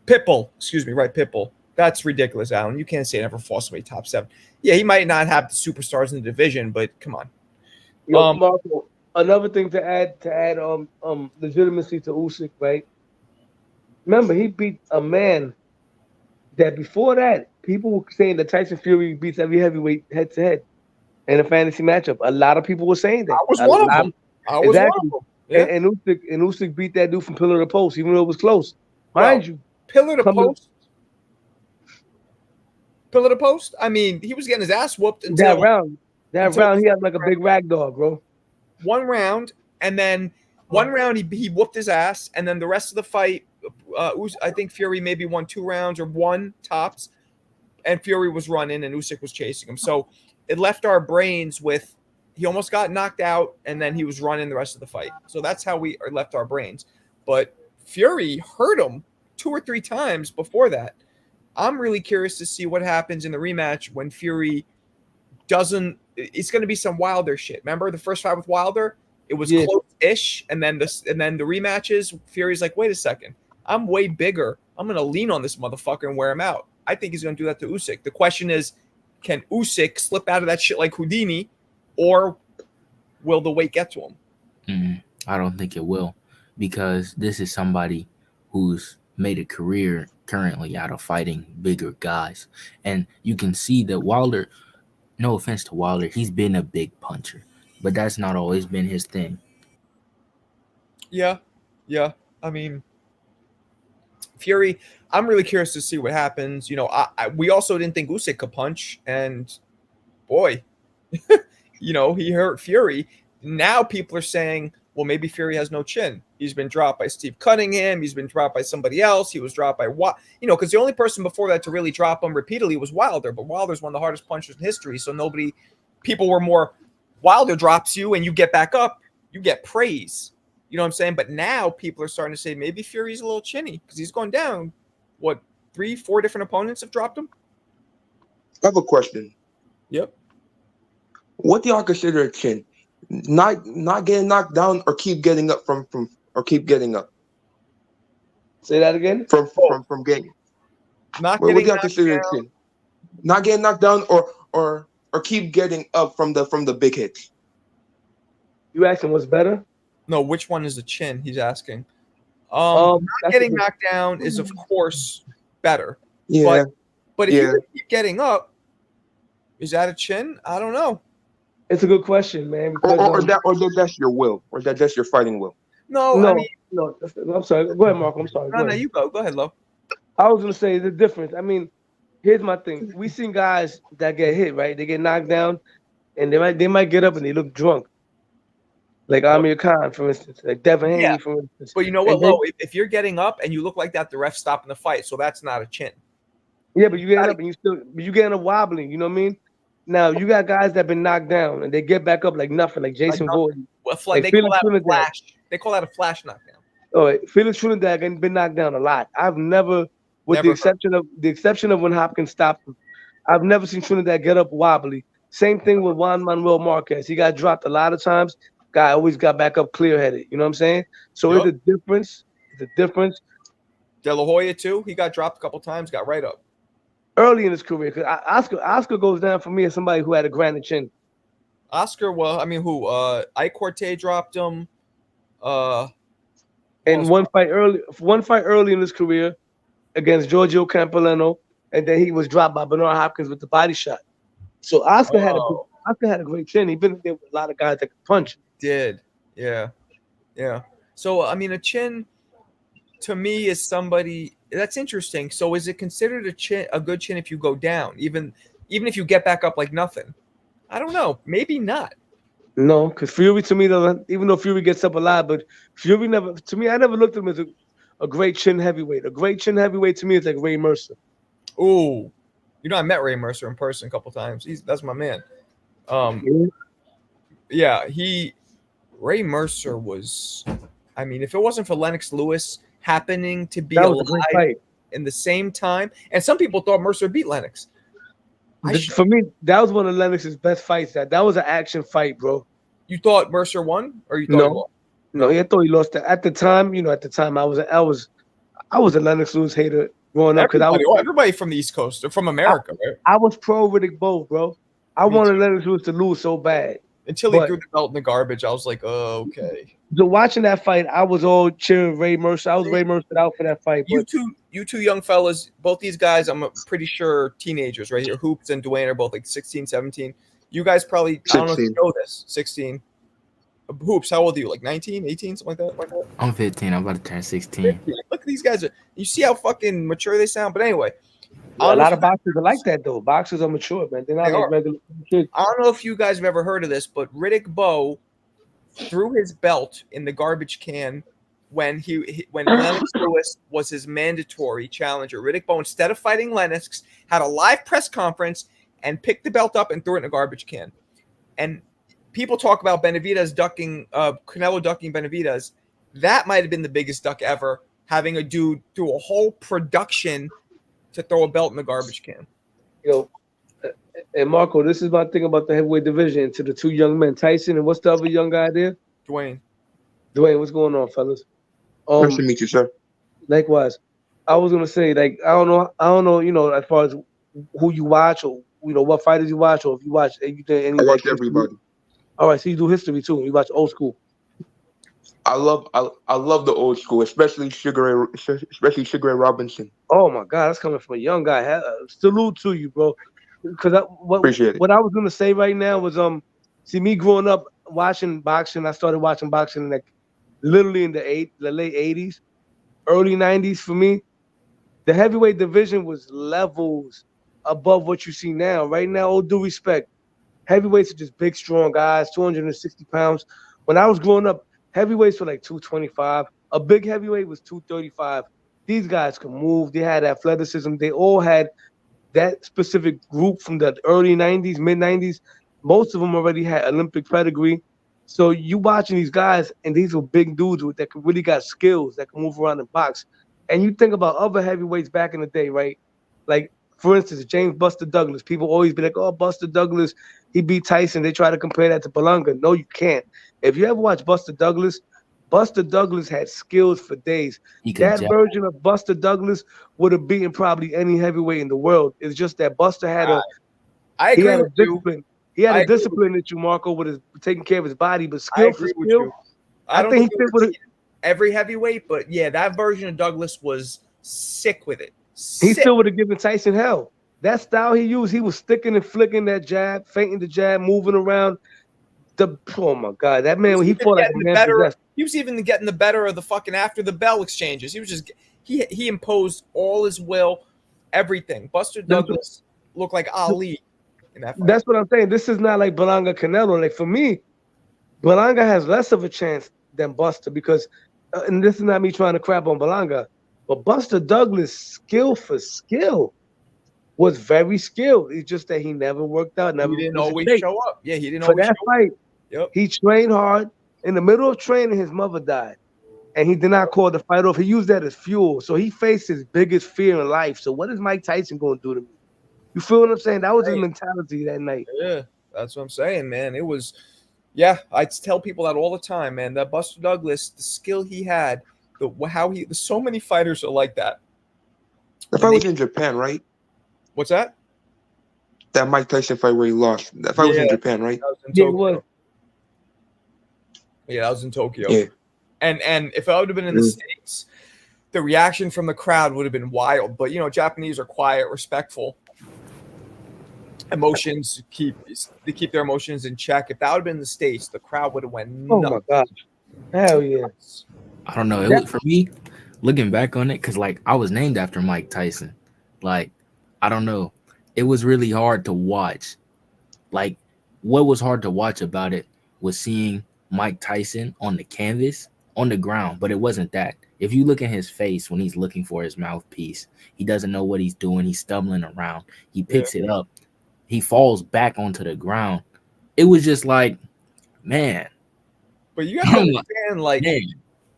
Speaker 1: Pitbull. Excuse me. Right, Pitbull. That's ridiculous, Alan. You can't say I never fought somebody top 7. Yeah, he might not have the superstars in the division, but come on.
Speaker 2: Marco, another thing to add legitimacy to Usyk, right? Remember, he beat a man that before that, people were saying that Tyson Fury beats every heavyweight head to head in a fantasy matchup. A lot of people were saying that.
Speaker 1: I was one of them.
Speaker 2: Yeah. And Usyk beat that dude from pillar to post, even though it was close. Mind you,
Speaker 1: pillar to post. Pillar to post. I mean, he was getting his ass whooped until
Speaker 2: that round. That round, he had like a big rag dog, bro.
Speaker 1: One round, and then one round he whooped his ass, and then the rest of the fight, I think Fury maybe won 2 rounds or 1 tops, and Fury was running and Usyk was chasing him. So it left our brains with he almost got knocked out, and then he was running the rest of the fight. So that's how we left our brains. But Fury hurt him 2 or 3 times before that. I'm really curious to see what happens in the rematch when Fury doesn't. It's going to be some Wilder shit. Remember the first fight with Wilder? It was close-ish, and then the rematches. Fury's like, wait a second, I'm way bigger. I'm going to lean on this motherfucker and wear him out. I think he's going to do that to Usyk. The question is, can Usyk slip out of that shit like Houdini, or will the weight get to him?
Speaker 3: I don't think it will, because this is somebody who's made a career currently out of fighting bigger guys. And you can see that Wilder, no offense to Wilder, he's been a big puncher, but that's not always been his thing.
Speaker 1: Yeah. I mean, Fury, I'm really curious to see what happens. We also didn't think Usyk could punch, and boy, he hurt Fury. Now people are saying, well, maybe Fury has no chin. He's been dropped by Steve Cunningham. He's been dropped by somebody else. He was dropped by because the only person before that to really drop him repeatedly was Wilder. But Wilder's one of the hardest punchers in history. So people were more, Wilder drops you and you get back up, you get praise. You know what I'm saying? But now people are starting to say maybe Fury's a little chinny because he's gone down, 4 different opponents have dropped him.
Speaker 4: I have a question.
Speaker 1: Yep.
Speaker 4: What do y'all consider a chin? Not getting knocked down or keep getting up from or keep getting up
Speaker 2: Say that again.
Speaker 4: from getting.
Speaker 1: Not
Speaker 4: What
Speaker 1: getting
Speaker 4: do y'all
Speaker 1: knocked
Speaker 4: consider a
Speaker 1: down.
Speaker 4: chin? Not getting knocked down or keep getting up from the big hits.
Speaker 2: You asking what's better?
Speaker 1: No, which one is the chin? He's asking.
Speaker 2: That's
Speaker 1: Not getting knocked down is of course better.
Speaker 4: Yeah.
Speaker 1: But if you keep getting up, is that a chin? I don't know.
Speaker 2: It's a good question, man. Because,
Speaker 4: Or that's your will, or that's your fighting will.
Speaker 1: No, I mean,
Speaker 2: no. I'm sorry. Go ahead, Mark. I'm sorry.
Speaker 1: no, you go. Go ahead, Lo.
Speaker 2: I was gonna say the difference. I mean, here's my thing. We seen guys that get hit, right? They get knocked down, and they might get up and they look drunk. Like Amir Khan, for instance, like Devin Haney, for instance.
Speaker 1: But you know what, Lo? If you're getting up and you look like that, the ref's stopping the fight, so that's not a chin.
Speaker 2: Yeah, but you get up and you getting up wobbling. You know what I mean? Now you got guys that been knocked down and they get back up like nothing, like Jason Gordon.
Speaker 1: Well, they call that a flash. They call that a flash knockdown.
Speaker 2: Oh, right. Felix Trinidad been knocked down a lot. I've never, the exception of when Hopkins stopped him, I've never seen Trinidad get up wobbly. Same thing with Juan Manuel Marquez. He got dropped a lot of times. Guy always got back up clear-headed. You know what I'm saying? So it's a difference. It's a difference.
Speaker 1: De La Hoya too. He got dropped a couple times, got right up.
Speaker 2: Early in his career, because Oscar goes down for me as somebody who had a granite chin.
Speaker 1: Oscar, well, I mean, who? Ike Corte dropped him.
Speaker 2: And one fight early in his career against Giorgio Campolano, and then he was dropped by Bernard Hopkins with the body shot. So Oscar had a great chin. He been there with a lot of guys that could punch.
Speaker 1: Did, yeah. So I mean, a chin to me is somebody that's interesting. So is it considered a good chin if you go down, even if you get back up like nothing? I don't know. Maybe not.
Speaker 2: No, because Fury to me, even though Fury gets up a lot, but Fury never. To me, I never looked at him as a great chin heavyweight. A great chin heavyweight to me is like Ray Mercer.
Speaker 1: Ooh, I met Ray Mercer in person a couple times. That's my man. Ray Mercer was. I mean, if it wasn't for Lennox Lewis happening to be alive in the same time, and some people thought Mercer beat Lennox.
Speaker 2: For me, that was one of Lennox's best fights. That was an action fight, bro.
Speaker 1: You thought Mercer won, or you thought he lost?
Speaker 2: No, I thought he lost. At the time, I was a Lennox Lewis hater growing up because
Speaker 1: everybody from the East Coast, or from America, right?
Speaker 2: I was pro Riddick Bowe, bro. I wanted Lennox Lewis to lose so bad.
Speaker 1: Until he threw the belt in the garbage, I was like, oh, okay.
Speaker 2: So watching that fight, I was all cheering Ray Mercer. I was Ray Mercer out for that fight.
Speaker 1: You two young fellas, both these guys, I'm pretty sure teenagers right here. Hoops and Dwayne are both like 16, 17. You guys probably, 16. I don't know if you know this, 16. Hoops, how old are you? Like 19, 18, something like that?
Speaker 3: I'm 15. I'm about to turn 16.
Speaker 1: 15. Look at these guys. You see how fucking mature they sound? But anyway.
Speaker 2: A lot of boxers are like that, though. Boxers are mature, man. They're not like regular kids.
Speaker 1: I don't know if you guys have ever heard of this, but Riddick Bowe threw his belt in the garbage can when Lennox Lewis was his mandatory challenger. Riddick Bowe, instead of fighting Lennox, had a live press conference and picked the belt up and threw it in a garbage can. And people talk about Benavidez ducking, Canelo ducking Benavidez. That might have been the biggest duck ever, having a dude through a whole production to throw a belt in the garbage can.
Speaker 2: And Marco, this is my thing about the heavyweight division. To the two young men, Tyson and what's the other young guy there?
Speaker 1: Dwayne,
Speaker 2: what's going on, fellas?
Speaker 4: Nice to meet you, sir.
Speaker 2: Likewise. I was gonna say, like, I don't know, as far as who you watch or what fighters you watch, or if you watch anything.
Speaker 4: I watch everybody.
Speaker 2: All right, so you do history too. You watch old school.
Speaker 4: I love the old school, especially Sugar Ray Robinson.
Speaker 2: Oh my God, that's coming from a young guy. Salute to you, bro. Because
Speaker 4: Appreciate it.
Speaker 2: What I was gonna say right now was see, me growing up watching boxing. I started watching boxing like literally in the late 80s, early 90s. For me, the heavyweight division was levels above what you see now. Right now, all due respect, heavyweights are just big, strong guys, 260 pounds. When I was growing up, heavyweights were like 225. A big heavyweight was 235. These guys could move. They had athleticism. They all had that specific group from the early 90s, mid 90s. Most of them already had Olympic pedigree. So you watching these guys, and these were big dudes that really got skills, that can move around and box. And you think about other heavyweights back in the day, right? Like, for instance, James Buster Douglas. People always be like, oh, Buster Douglas, he beat Tyson. They try to compare that to Berlanga. No, you can't. If you ever watch Buster Douglas had skills for days.
Speaker 3: He could
Speaker 2: That
Speaker 3: jab.
Speaker 2: version of Buster Douglas would have beaten probably any heavyweight in the world. It's just that Buster had
Speaker 1: I
Speaker 2: he
Speaker 1: agree
Speaker 2: had a
Speaker 1: with you.
Speaker 2: discipline. He had
Speaker 1: I
Speaker 2: a
Speaker 1: agree with
Speaker 2: discipline that you, Marco, with his taking care of his body, but
Speaker 1: I
Speaker 2: skill for
Speaker 1: agree with
Speaker 2: skill.
Speaker 1: you. I don't
Speaker 2: think
Speaker 1: think
Speaker 2: he
Speaker 1: it
Speaker 2: fit with it.
Speaker 1: every heavyweight, but yeah, that version of Douglas was sick with it.
Speaker 2: He
Speaker 1: Sick.
Speaker 2: still would have given Tyson hell. That style he used, he was sticking and flicking that jab, feinting the jab, moving around. Oh my God, that man, he fought like a man possessed.
Speaker 1: He was even getting the better of the fucking after the bell exchanges. He was just he imposed all his will, everything. Buster Douglas looked like Ali in that fight.
Speaker 2: That's what I'm saying. This is not like Berlanga Canelo. Like for me, Berlanga has less of a chance than Buster because, and this is not me trying to crap on Berlanga, but Buster Douglas, skill for skill, was very skilled. It's just that he never worked out. Never
Speaker 1: He didn't
Speaker 2: was
Speaker 1: always show up. Yeah, he didn't
Speaker 2: for
Speaker 1: always
Speaker 2: that
Speaker 1: show
Speaker 2: fight.
Speaker 1: up. Yep.
Speaker 2: He trained hard. In the middle of training, his mother died, and he did not call the fight off. He used that as fuel. So he faced his biggest fear in life. So what is Mike Tyson going to do to me? You feel what I'm saying? That was his mentality that night.
Speaker 1: Yeah, that's what I'm saying, man. It was, yeah, I tell people that all the time, man. That Buster Douglas, the skill he had, so many fighters are like that.
Speaker 4: That fight was in Japan, right?
Speaker 1: What's that?
Speaker 4: That Mike Tyson fight where he lost. That fight was in Japan, right?
Speaker 1: That was in
Speaker 2: Yeah,
Speaker 1: Tokyo.
Speaker 2: it was.
Speaker 1: Yeah, that was in Tokyo.
Speaker 4: Yeah.
Speaker 1: And if I would have been in the States, the reaction from the crowd would have been wild. But, you know, Japanese are quiet, respectful. Emotions keep their emotions in check. If that would have been in the States, the crowd would have went nuts.
Speaker 2: Oh my God. Hell yeah.
Speaker 3: I don't know. It was, for me, looking back on it, because like I was named after Mike Tyson. Like, I don't know. It was really hard to watch. Like, what was hard to watch about it was seeing Mike Tyson on the canvas, on the ground, but it wasn't that. If you look at his face when he's looking for his mouthpiece, he doesn't know what he's doing. He's stumbling around. He picks it up. He falls back onto the ground. It was just like, man.
Speaker 1: But you have to understand, like,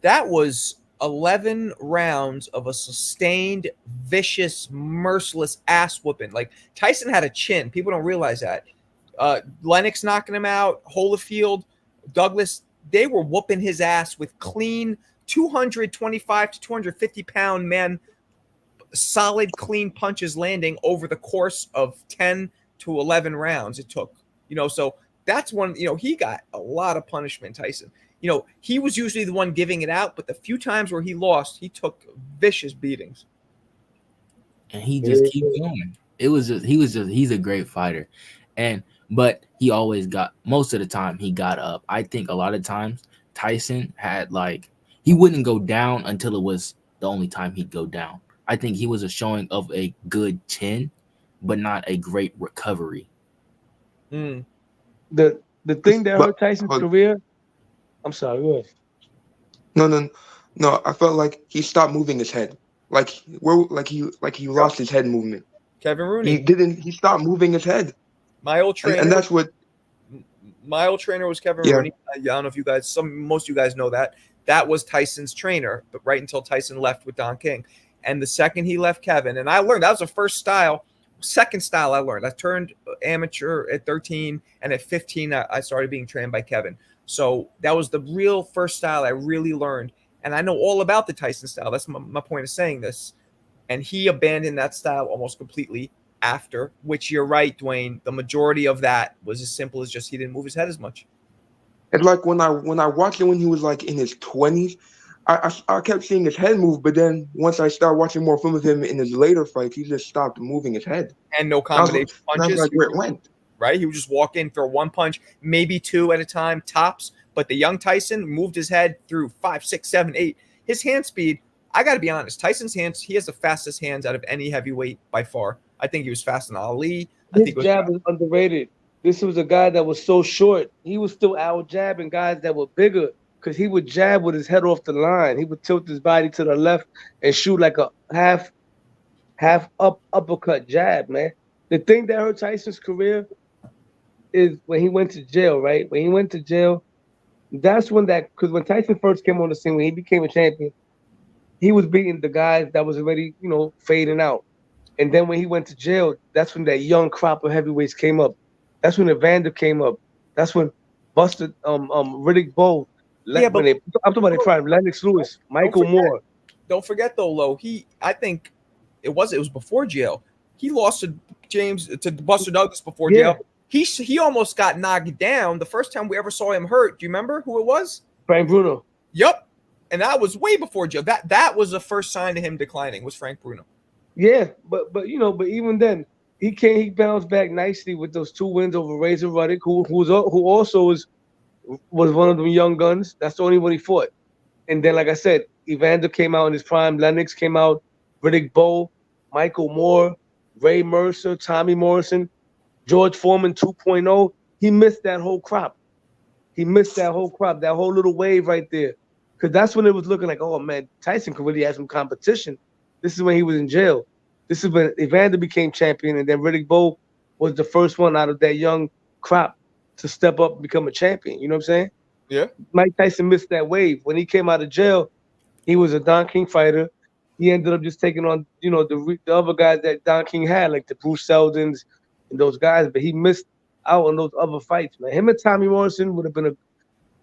Speaker 1: that was 11 rounds of a sustained, vicious, merciless ass whooping. Like, Tyson had a chin. People don't realize that. Lennox knocking him out, Holyfield, Douglas, they were whooping his ass with clean 225 to 250 pound men, solid, clean punches landing over the course of 10 to 11 rounds it took. You know, so that's one, you know, he got a lot of punishment, Tyson. You know, he was usually the one giving it out, but the few times where he lost, he took vicious beatings.
Speaker 3: And he just keeps going. He's a great fighter. But he always most of the time he got up. I think a lot of times Tyson had he wouldn't go down until it was the only time he'd go down. I think he was a showing of a good chin, but not a great recovery.
Speaker 2: The thing that hurt Tyson's career. I'm sorry, go ahead.
Speaker 4: No. I felt like he stopped moving his head. He lost his head movement.
Speaker 1: Kevin Rooney.
Speaker 4: He stopped moving his head.
Speaker 1: My old trainer,
Speaker 4: and that's what.
Speaker 1: My old trainer was Kevin Rooney. I don't know if you guys, most of you guys know that. That was Tyson's trainer, but right until Tyson left with Don King. And the second he left Kevin, and I learned that was the first style. Second style I learned. I turned amateur at 13, and at 15 I started being trained by Kevin. So that was the real first style I really learned. And I know all about the Tyson style. That's my point of saying this. And he abandoned that style almost completely after, which you're right, Dwayne. The majority of that was as simple as just he didn't move his head as much.
Speaker 4: And like when I watched him when he was like in his 20s, I kept seeing his head move, but then once I started watching more film of him in his later fights, he just stopped moving his head.
Speaker 1: And no combination punches.
Speaker 4: That's like where it went.
Speaker 1: Right? He would just walk in, throw one punch, maybe two at a time, tops. But the young Tyson moved his head through 5, 6, 7, 8. His hand speed, I got to be honest, Tyson's hands, he has the fastest hands out of any heavyweight by far. I think he was faster than Ali.
Speaker 2: His jab is underrated. This was a guy that was so short. He was still out jabbing guys that were bigger because he would jab with his head off the line. He would tilt his body to the left and shoot like a half uppercut jab, man. The thing that hurt Tyson's career is when he went to jail, right? When he went to jail, that's when because when Tyson first came on the scene, when he became a champion, he was beating the guys that was already, fading out. And then when he went to jail, that's when that young crop of heavyweights came up. That's when Evander came up. That's when Buster, Riddick Bowe,
Speaker 1: Yeah, but
Speaker 2: I'm talking about their prime, Lennox Lewis, Michael Moore.
Speaker 1: Don't forget though, Lo. I think it was before jail. He lost to Buster Douglas before jail. He almost got knocked down the first time we ever saw him hurt. Do you remember who it was?
Speaker 2: Frank Bruno.
Speaker 1: Yep. And that was way before jail. That was the first sign of him declining, was Frank Bruno.
Speaker 2: Yeah, but even then, he bounced back nicely with those 2 wins over Razor Ruddock, who also was one of them young guns. That's the only one he fought. And then, like I said, Evander came out in his prime. Lennox came out. Riddick Bowe, Michael Moore, Ray Mercer, Tommy Morrison, George Foreman 2.0. He missed that whole crop. That whole little wave right there. Because that's when it was looking like, oh, man, Tyson could really have some competition. This is when he was in jail. This is when Evander became champion, and then Riddick Bowe was the first one out of that young crop to step up and become a champion. You know what I'm saying?
Speaker 1: Yeah.
Speaker 2: Mike Tyson missed that wave. When he came out of jail, he was a Don King fighter. He ended up just taking on, the other guys that Don King had, like the Bruce Seldons and those guys. But he missed out on those other fights, man. Him and Tommy Morrison would have been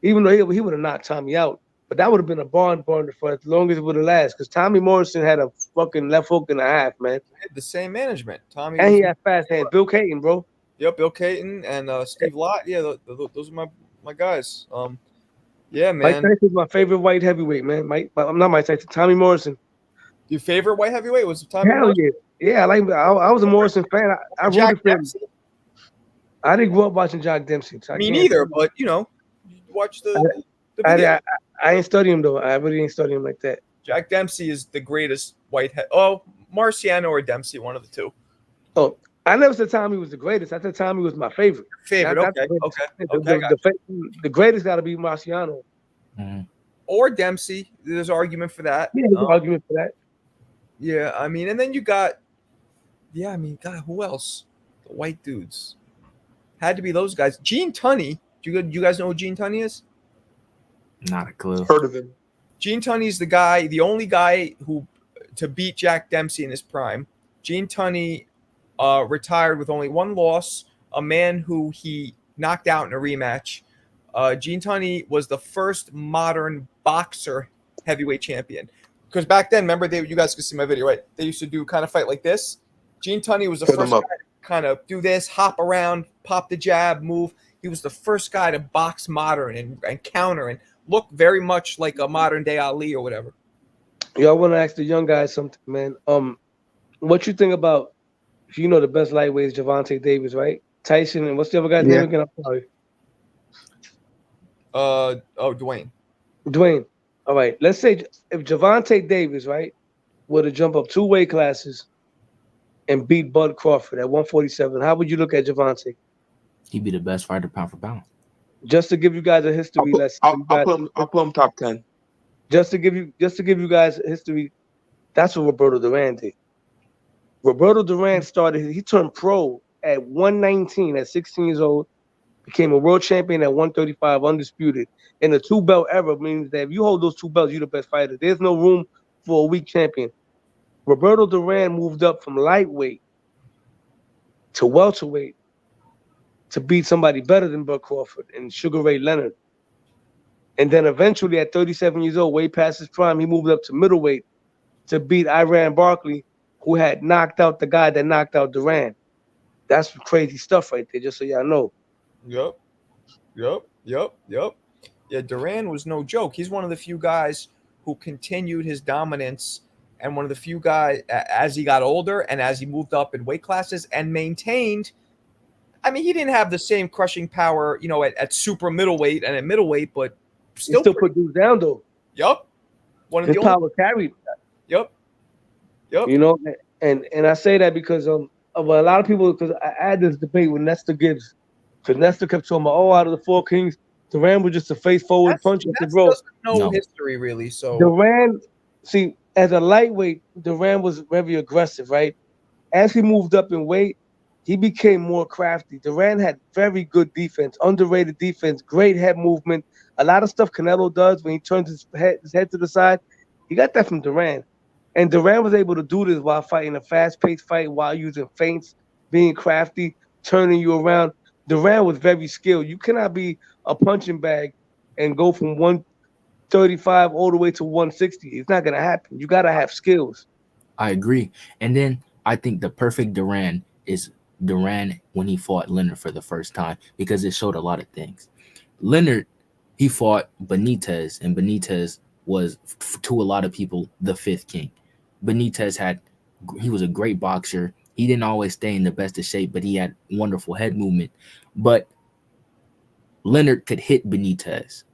Speaker 2: even though he would have knocked Tommy out, but that would have been a barn burner for as long as it would have lasted. Because Tommy Morrison had a fucking left hook and a half, man.
Speaker 1: The same management. Tommy
Speaker 2: and he had fast hands. Bill Caton, bro.
Speaker 1: Yep, Bill Caton and Steve Lott. Yeah, those are my guys. Yeah, man.
Speaker 2: Mike Tyson's my favorite white heavyweight, man. I'm not Mike Tyson. Tommy Morrison.
Speaker 1: Your favorite white heavyweight was Tommy
Speaker 2: Hell
Speaker 1: Morrison?
Speaker 2: yeah. I was a Morrison fan. I
Speaker 1: Jack Dempsey?
Speaker 2: I didn't grow up watching Jack Dempsey. So
Speaker 1: Me neither, but you watch the video.
Speaker 2: I ain't study him though. I really ain't study him like that.
Speaker 1: Jack Dempsey is the greatest white head. Oh, Marciano or Dempsey, one of the two.
Speaker 2: Oh, I never said Tommy was the greatest. I said Tommy was my favorite.
Speaker 1: Okay.
Speaker 2: The greatest got to be Marciano.
Speaker 3: Mm-hmm.
Speaker 1: Or Dempsey. There's argument for that.
Speaker 2: Yeah, there's argument for that.
Speaker 1: Yeah, I mean, and then you got, God, who else? The white dudes. Had to be those guys. Gene Tunney. Do you guys know who Gene Tunney is?
Speaker 3: Not a clue.
Speaker 4: Heard of him.
Speaker 1: Gene Tunney's the only guy who to beat Jack Dempsey in his prime. Gene Tunney retired with only 1 loss, a man who he knocked out in a rematch. Gene Tunney was the first modern boxer heavyweight champion. Because back then, remember, you guys could see my video, right? They used to do kind of fight like this. Gene Tunney was the first guy to kind of do this, hop around, pop the jab, move. He was the first guy to box modern and counter and look very much like a modern day Ali or whatever.
Speaker 2: Yeah, I want to ask the young guys something, man. What you think about, the best lightweight is Gervonta Davis, right? Tyson, and what's the other guy's name again? I'm sorry.
Speaker 1: Dwayne.
Speaker 2: Dwayne. All right. Let's say if Gervonta Davis, right, were to jump up 2 weight classes and beat Bud Crawford at 147, how would you look at Gervonta?
Speaker 3: He'd be the best fighter pound for pound.
Speaker 2: Just to give you guys a history lesson.
Speaker 4: I'll put him top 10.
Speaker 2: Just to give you guys a history, that's what Roberto Duran did. Roberto Duran he turned pro at 119 at 16 years old, became a world champion at 135, undisputed. And the 2-belt era means that if you hold those 2 belts, you're the best fighter. There's no room for a weak champion. Roberto Duran moved up from lightweight to welterweight to beat somebody better than Bud Crawford and Sugar Ray Leonard. And then eventually at 37 years old, way past his prime, he moved up to middleweight to beat Iran Barkley, who had knocked out the guy that knocked out Duran. That's crazy stuff right there, just so y'all know.
Speaker 1: Yep. Yeah, Duran was no joke. He's one of the few guys who continued his dominance and one of the few guys as he got older and as he moved up in weight classes and maintained. I mean, he didn't have the same crushing power, at super middleweight and at middleweight, but still
Speaker 2: put dudes down though.
Speaker 1: Yep. One of
Speaker 2: his
Speaker 1: the
Speaker 2: power carried.
Speaker 1: Yep.
Speaker 2: And I say that because of a lot of people, because I had this debate with Nestor Gibbs. Because Nestor kept talking about, out of the 4 kings, Duran was just a face forward punch at the bro.
Speaker 1: No history really. So
Speaker 2: Duran, see, as a lightweight, Duran was very aggressive, right? As he moved up in weight, he became more crafty. Duran had very good defense, underrated defense, great head movement. A lot of stuff Canelo does when he turns his head to the side, He got that from Duran. And Duran was able to do this while fighting a fast-paced fight, while using feints, being crafty, turning you around. Duran was very skilled. You cannot be a punching bag and go from 135 all the way to 160. It's not gonna happen. You gotta have skills.
Speaker 3: I agree. And then I think the perfect Duran is Duran when he fought Leonard for the first time, because it showed a lot of things. Leonard, he fought Benitez, and Benitez was, to a lot of people, the fifth king. Benitez he was a great boxer. He didn't always stay in the best of shape, but he had wonderful head movement. But Leonard could hit Benitez.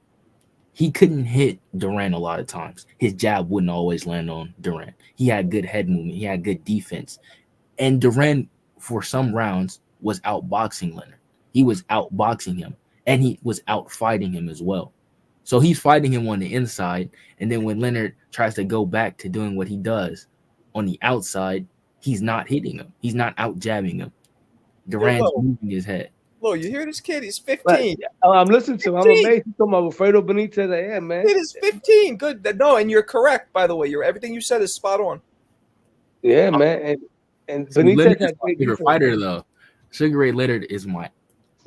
Speaker 3: He couldn't hit Duran a lot of times. His jab wouldn't always land on Duran. He had good head movement. He had good defense. And Duran, for some rounds, was outboxing Leonard. He was outboxing him, and he was outfighting him as well. So he's fighting him on the inside, and then when Leonard tries to go back to doing what he does on the outside, he's not hitting him. He's not out-jabbing him. Duran's moving his head.
Speaker 1: Lo, you hear this kid? He's 15.
Speaker 2: Right. I'm listening to him. I'm amazed. He's talking about Alfredo Benitez. Yeah, man.
Speaker 1: Kid is 15. Good. No, and you're correct, by the way. Everything you said is spot on.
Speaker 2: Yeah, man. And
Speaker 3: Benitez
Speaker 2: Benitez
Speaker 3: is my favorite fighter, though. Sugar Ray Leonard is my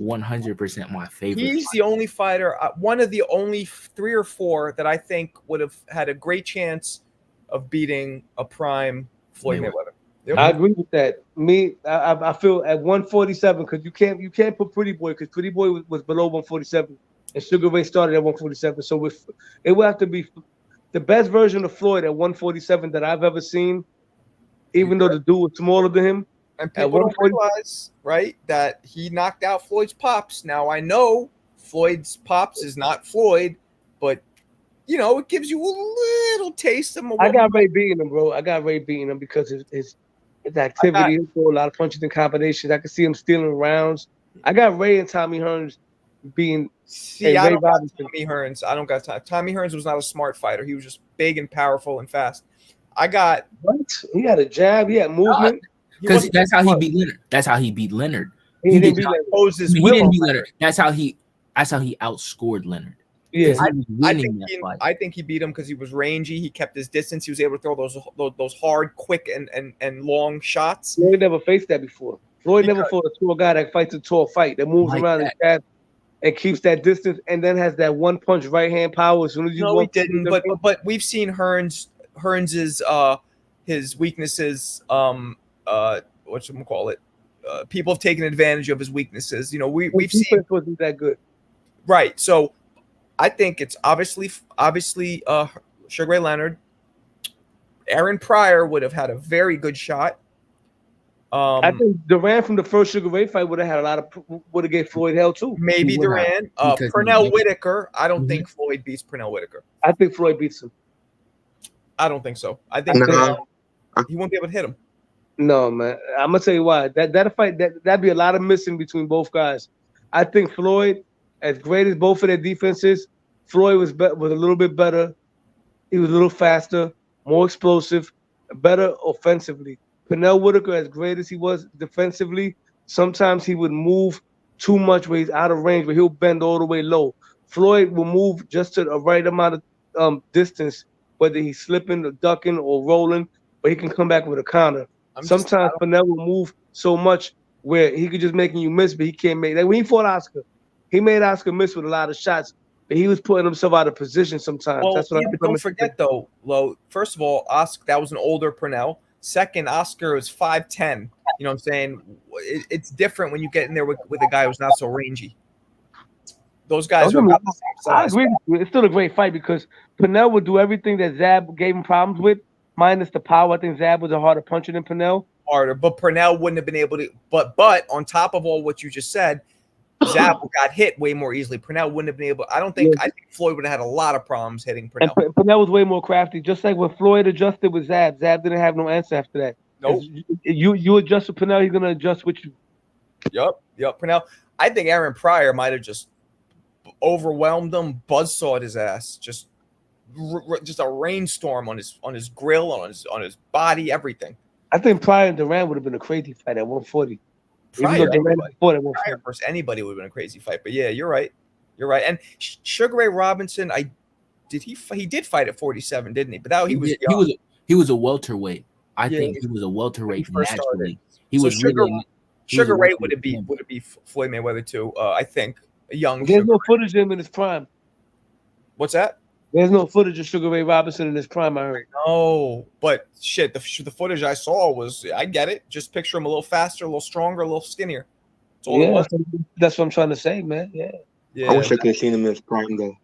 Speaker 3: 100% my favorite.
Speaker 1: He's the only fighter, one of the only 3 or 4 that I think would have had a great chance of beating a prime Floyd Mayweather. Yep.
Speaker 2: I agree with that. I feel at 147, because you can't put Pretty Boy, because Pretty Boy was below 147, and Sugar Ray started at 147. So it will have to be the best version of Floyd at 147 that I've ever seen, even though the dude was smaller than him.
Speaker 1: And people don't realize, right, that he knocked out Floyd's pops. Now, I know Floyd's pops is not Floyd, but, it gives you a little taste of him.
Speaker 2: I got Ray beating him, bro. I got Ray beating him because his activity, a lot of punches and combinations. I can see him stealing rounds. I got Ray and Tommy Hearns being.
Speaker 1: See, I don't got Tommy Hearns. I don't got time. Tommy Hearns was not a smart fighter. He was just big and powerful and fast. I got.
Speaker 2: What? He had a jab. He had movement.
Speaker 3: Because that's how he beat Leonard. That's how he beat Leonard.
Speaker 2: He didn't beat Leonard.
Speaker 3: He didn't beat Leonard. That's how he outscored Leonard.
Speaker 2: Yeah,
Speaker 1: I think he beat him because he was rangy. He kept his distance. He was able to throw those hard, quick, and long shots.
Speaker 2: Floyd never faced that before. Floyd never fought a tall guy that fights a tall fight, that moves around his jab and keeps that distance, and then has that one punch right hand power as soon as you.
Speaker 1: No, he didn't. But we've seen Hearns's his weaknesses. Whatchamacallit? People have taken advantage of his weaknesses. We've seen
Speaker 2: wasn't that good.
Speaker 1: Right. So I think it's obviously Sugar Ray Leonard. Aaron Pryor would have had a very good shot.
Speaker 2: I think Duran from the first Sugar Ray fight would have gave Floyd hell too.
Speaker 1: Maybe Duran. Pernell Whitaker. I don't think Floyd beats Pernell Whitaker.
Speaker 2: I think Floyd beats him.
Speaker 1: I don't think so. I think he won't be able to hit him.
Speaker 2: No, man. I'm gonna tell you why. That fight that'd be a lot of missing between both guys. I think Floyd, as great as both of their defenses, Floyd was a little bit better. He was a little faster, more explosive, better offensively. Pernell Whitaker, as great as he was defensively, sometimes he would move too much where he's out of range, where he'll bend all the way low. Floyd will move just to the right amount of distance, whether he's slipping or ducking or rolling, but he can come back with a counter. Sometimes Pernell will move so much where he could just making you miss, but he can't make that. When he fought Oscar, he made Oscar miss with a lot of shots, but he was putting himself out of position sometimes.
Speaker 1: Well,
Speaker 2: that's what
Speaker 1: don't forget though, Lo. First of all, Oscar, that was an older Pernell. Second, Oscar was 5'10". You know what I'm saying? It's different when you get in there with a guy who's not so rangy. Those guys are about the same size.
Speaker 2: I agree with you. It's still a great fight because Pernell would do everything that Zab gave him problems with, minus the power. I think Zab was a harder puncher than Pernell.
Speaker 1: Harder, but Pernell wouldn't have been able to. But on top of all what you just said, Zab got hit way more easily. Pernell wouldn't have been able. I think Floyd would have had a lot of problems hitting Pernell.
Speaker 2: And Pernell was way more crafty. Just like when Floyd adjusted with Zab, Zab didn't have no answer after that.
Speaker 1: Nope.
Speaker 2: You adjust with Pernell, he's gonna adjust with you.
Speaker 1: Yep. Pernell. I think Aaron Pryor might have just overwhelmed him, buzzsawed his ass, just a rainstorm on his grill, on his body, everything.
Speaker 2: I think Pryor and Duran would have been a crazy fight at 140.
Speaker 1: Pryor versus anybody would have been a crazy fight. But yeah, you're right. And Sugar Ray Robinson, I he did fight at 47, didn't he? But that he was
Speaker 3: did-
Speaker 1: young.
Speaker 3: he was a welterweight. I
Speaker 1: Yeah,
Speaker 3: think he was a welterweight
Speaker 1: when he first started.
Speaker 3: naturally. He
Speaker 1: So
Speaker 3: was
Speaker 1: Sugar
Speaker 3: really he was a
Speaker 1: Sugar Ray
Speaker 3: welterweight
Speaker 1: would it be Floyd Mayweather too? I think a young.
Speaker 2: There's
Speaker 1: Sugar
Speaker 2: no
Speaker 1: Ray.
Speaker 2: footage of him in his prime.
Speaker 1: What's that?
Speaker 2: There's no footage of Sugar Ray Robinson in his prime, I heard.
Speaker 1: No, but shit, the footage I saw was, I get it. Just picture him a little faster, a little stronger, a little skinnier. That's all it
Speaker 2: Yeah,
Speaker 1: was.
Speaker 2: that's what I'm trying to say, man. Yeah.
Speaker 1: Yeah,
Speaker 4: I wish I could have seen him in his prime though.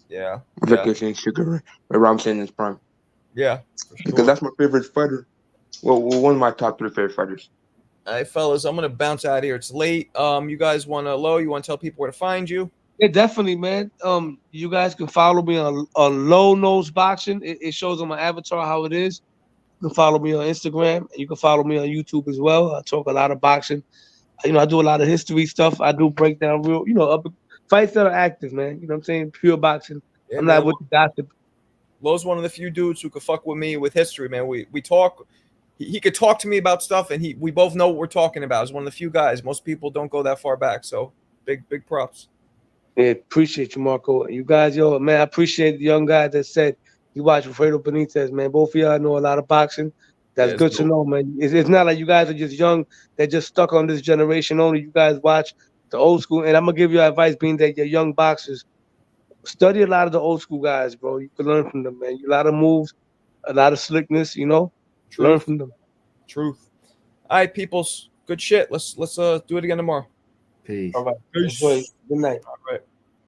Speaker 1: yeah,
Speaker 4: I wish I could have seen Sugar Ray Robinson in his prime.
Speaker 1: yeah. For
Speaker 4: Because
Speaker 1: sure.
Speaker 4: that's my favorite fighter. Well, one of my top 3 favorite fighters.
Speaker 1: All right, fellas, I'm gonna bounce out of here. It's late. You guys want to you want to tell people where to find you?
Speaker 2: Yeah, definitely, man. You guys can follow me on Low Nose Boxing. It shows on my avatar how it is. You can follow me on Instagram, and you can follow me on YouTube as well. I talk a lot of boxing. I do a lot of history stuff. I do break down real, up fights that are active, man. You know what I'm saying? Pure boxing.
Speaker 1: Yeah,
Speaker 2: I'm
Speaker 1: man.
Speaker 2: not with the gossip.
Speaker 1: Lowe's one of the few dudes who could fuck with me with history, man. We talk. He could talk to me about stuff, and we both know what we're talking about. He's one of the few guys. Most people don't go that far back, so big props.
Speaker 2: Yeah, appreciate you, Marco. You guys, man, I appreciate the young guy that said he watched Alfredo Benitez, man. Both of y'all know a lot of boxing. That's good to know, man. It's not like you guys are just young. They're just stuck on this generation only. You guys watch the old school. And I'm going to give you advice, being that you're young boxers. Study a lot of the old school guys, bro. You can learn from them, man. A lot of moves, a lot of slickness,
Speaker 1: Truth.
Speaker 2: Learn from them.
Speaker 1: Truth. All right, peoples. Good shit. Let's do it again tomorrow.
Speaker 3: Peace.
Speaker 2: All right.
Speaker 1: Peace.
Speaker 2: Enjoy. Good night.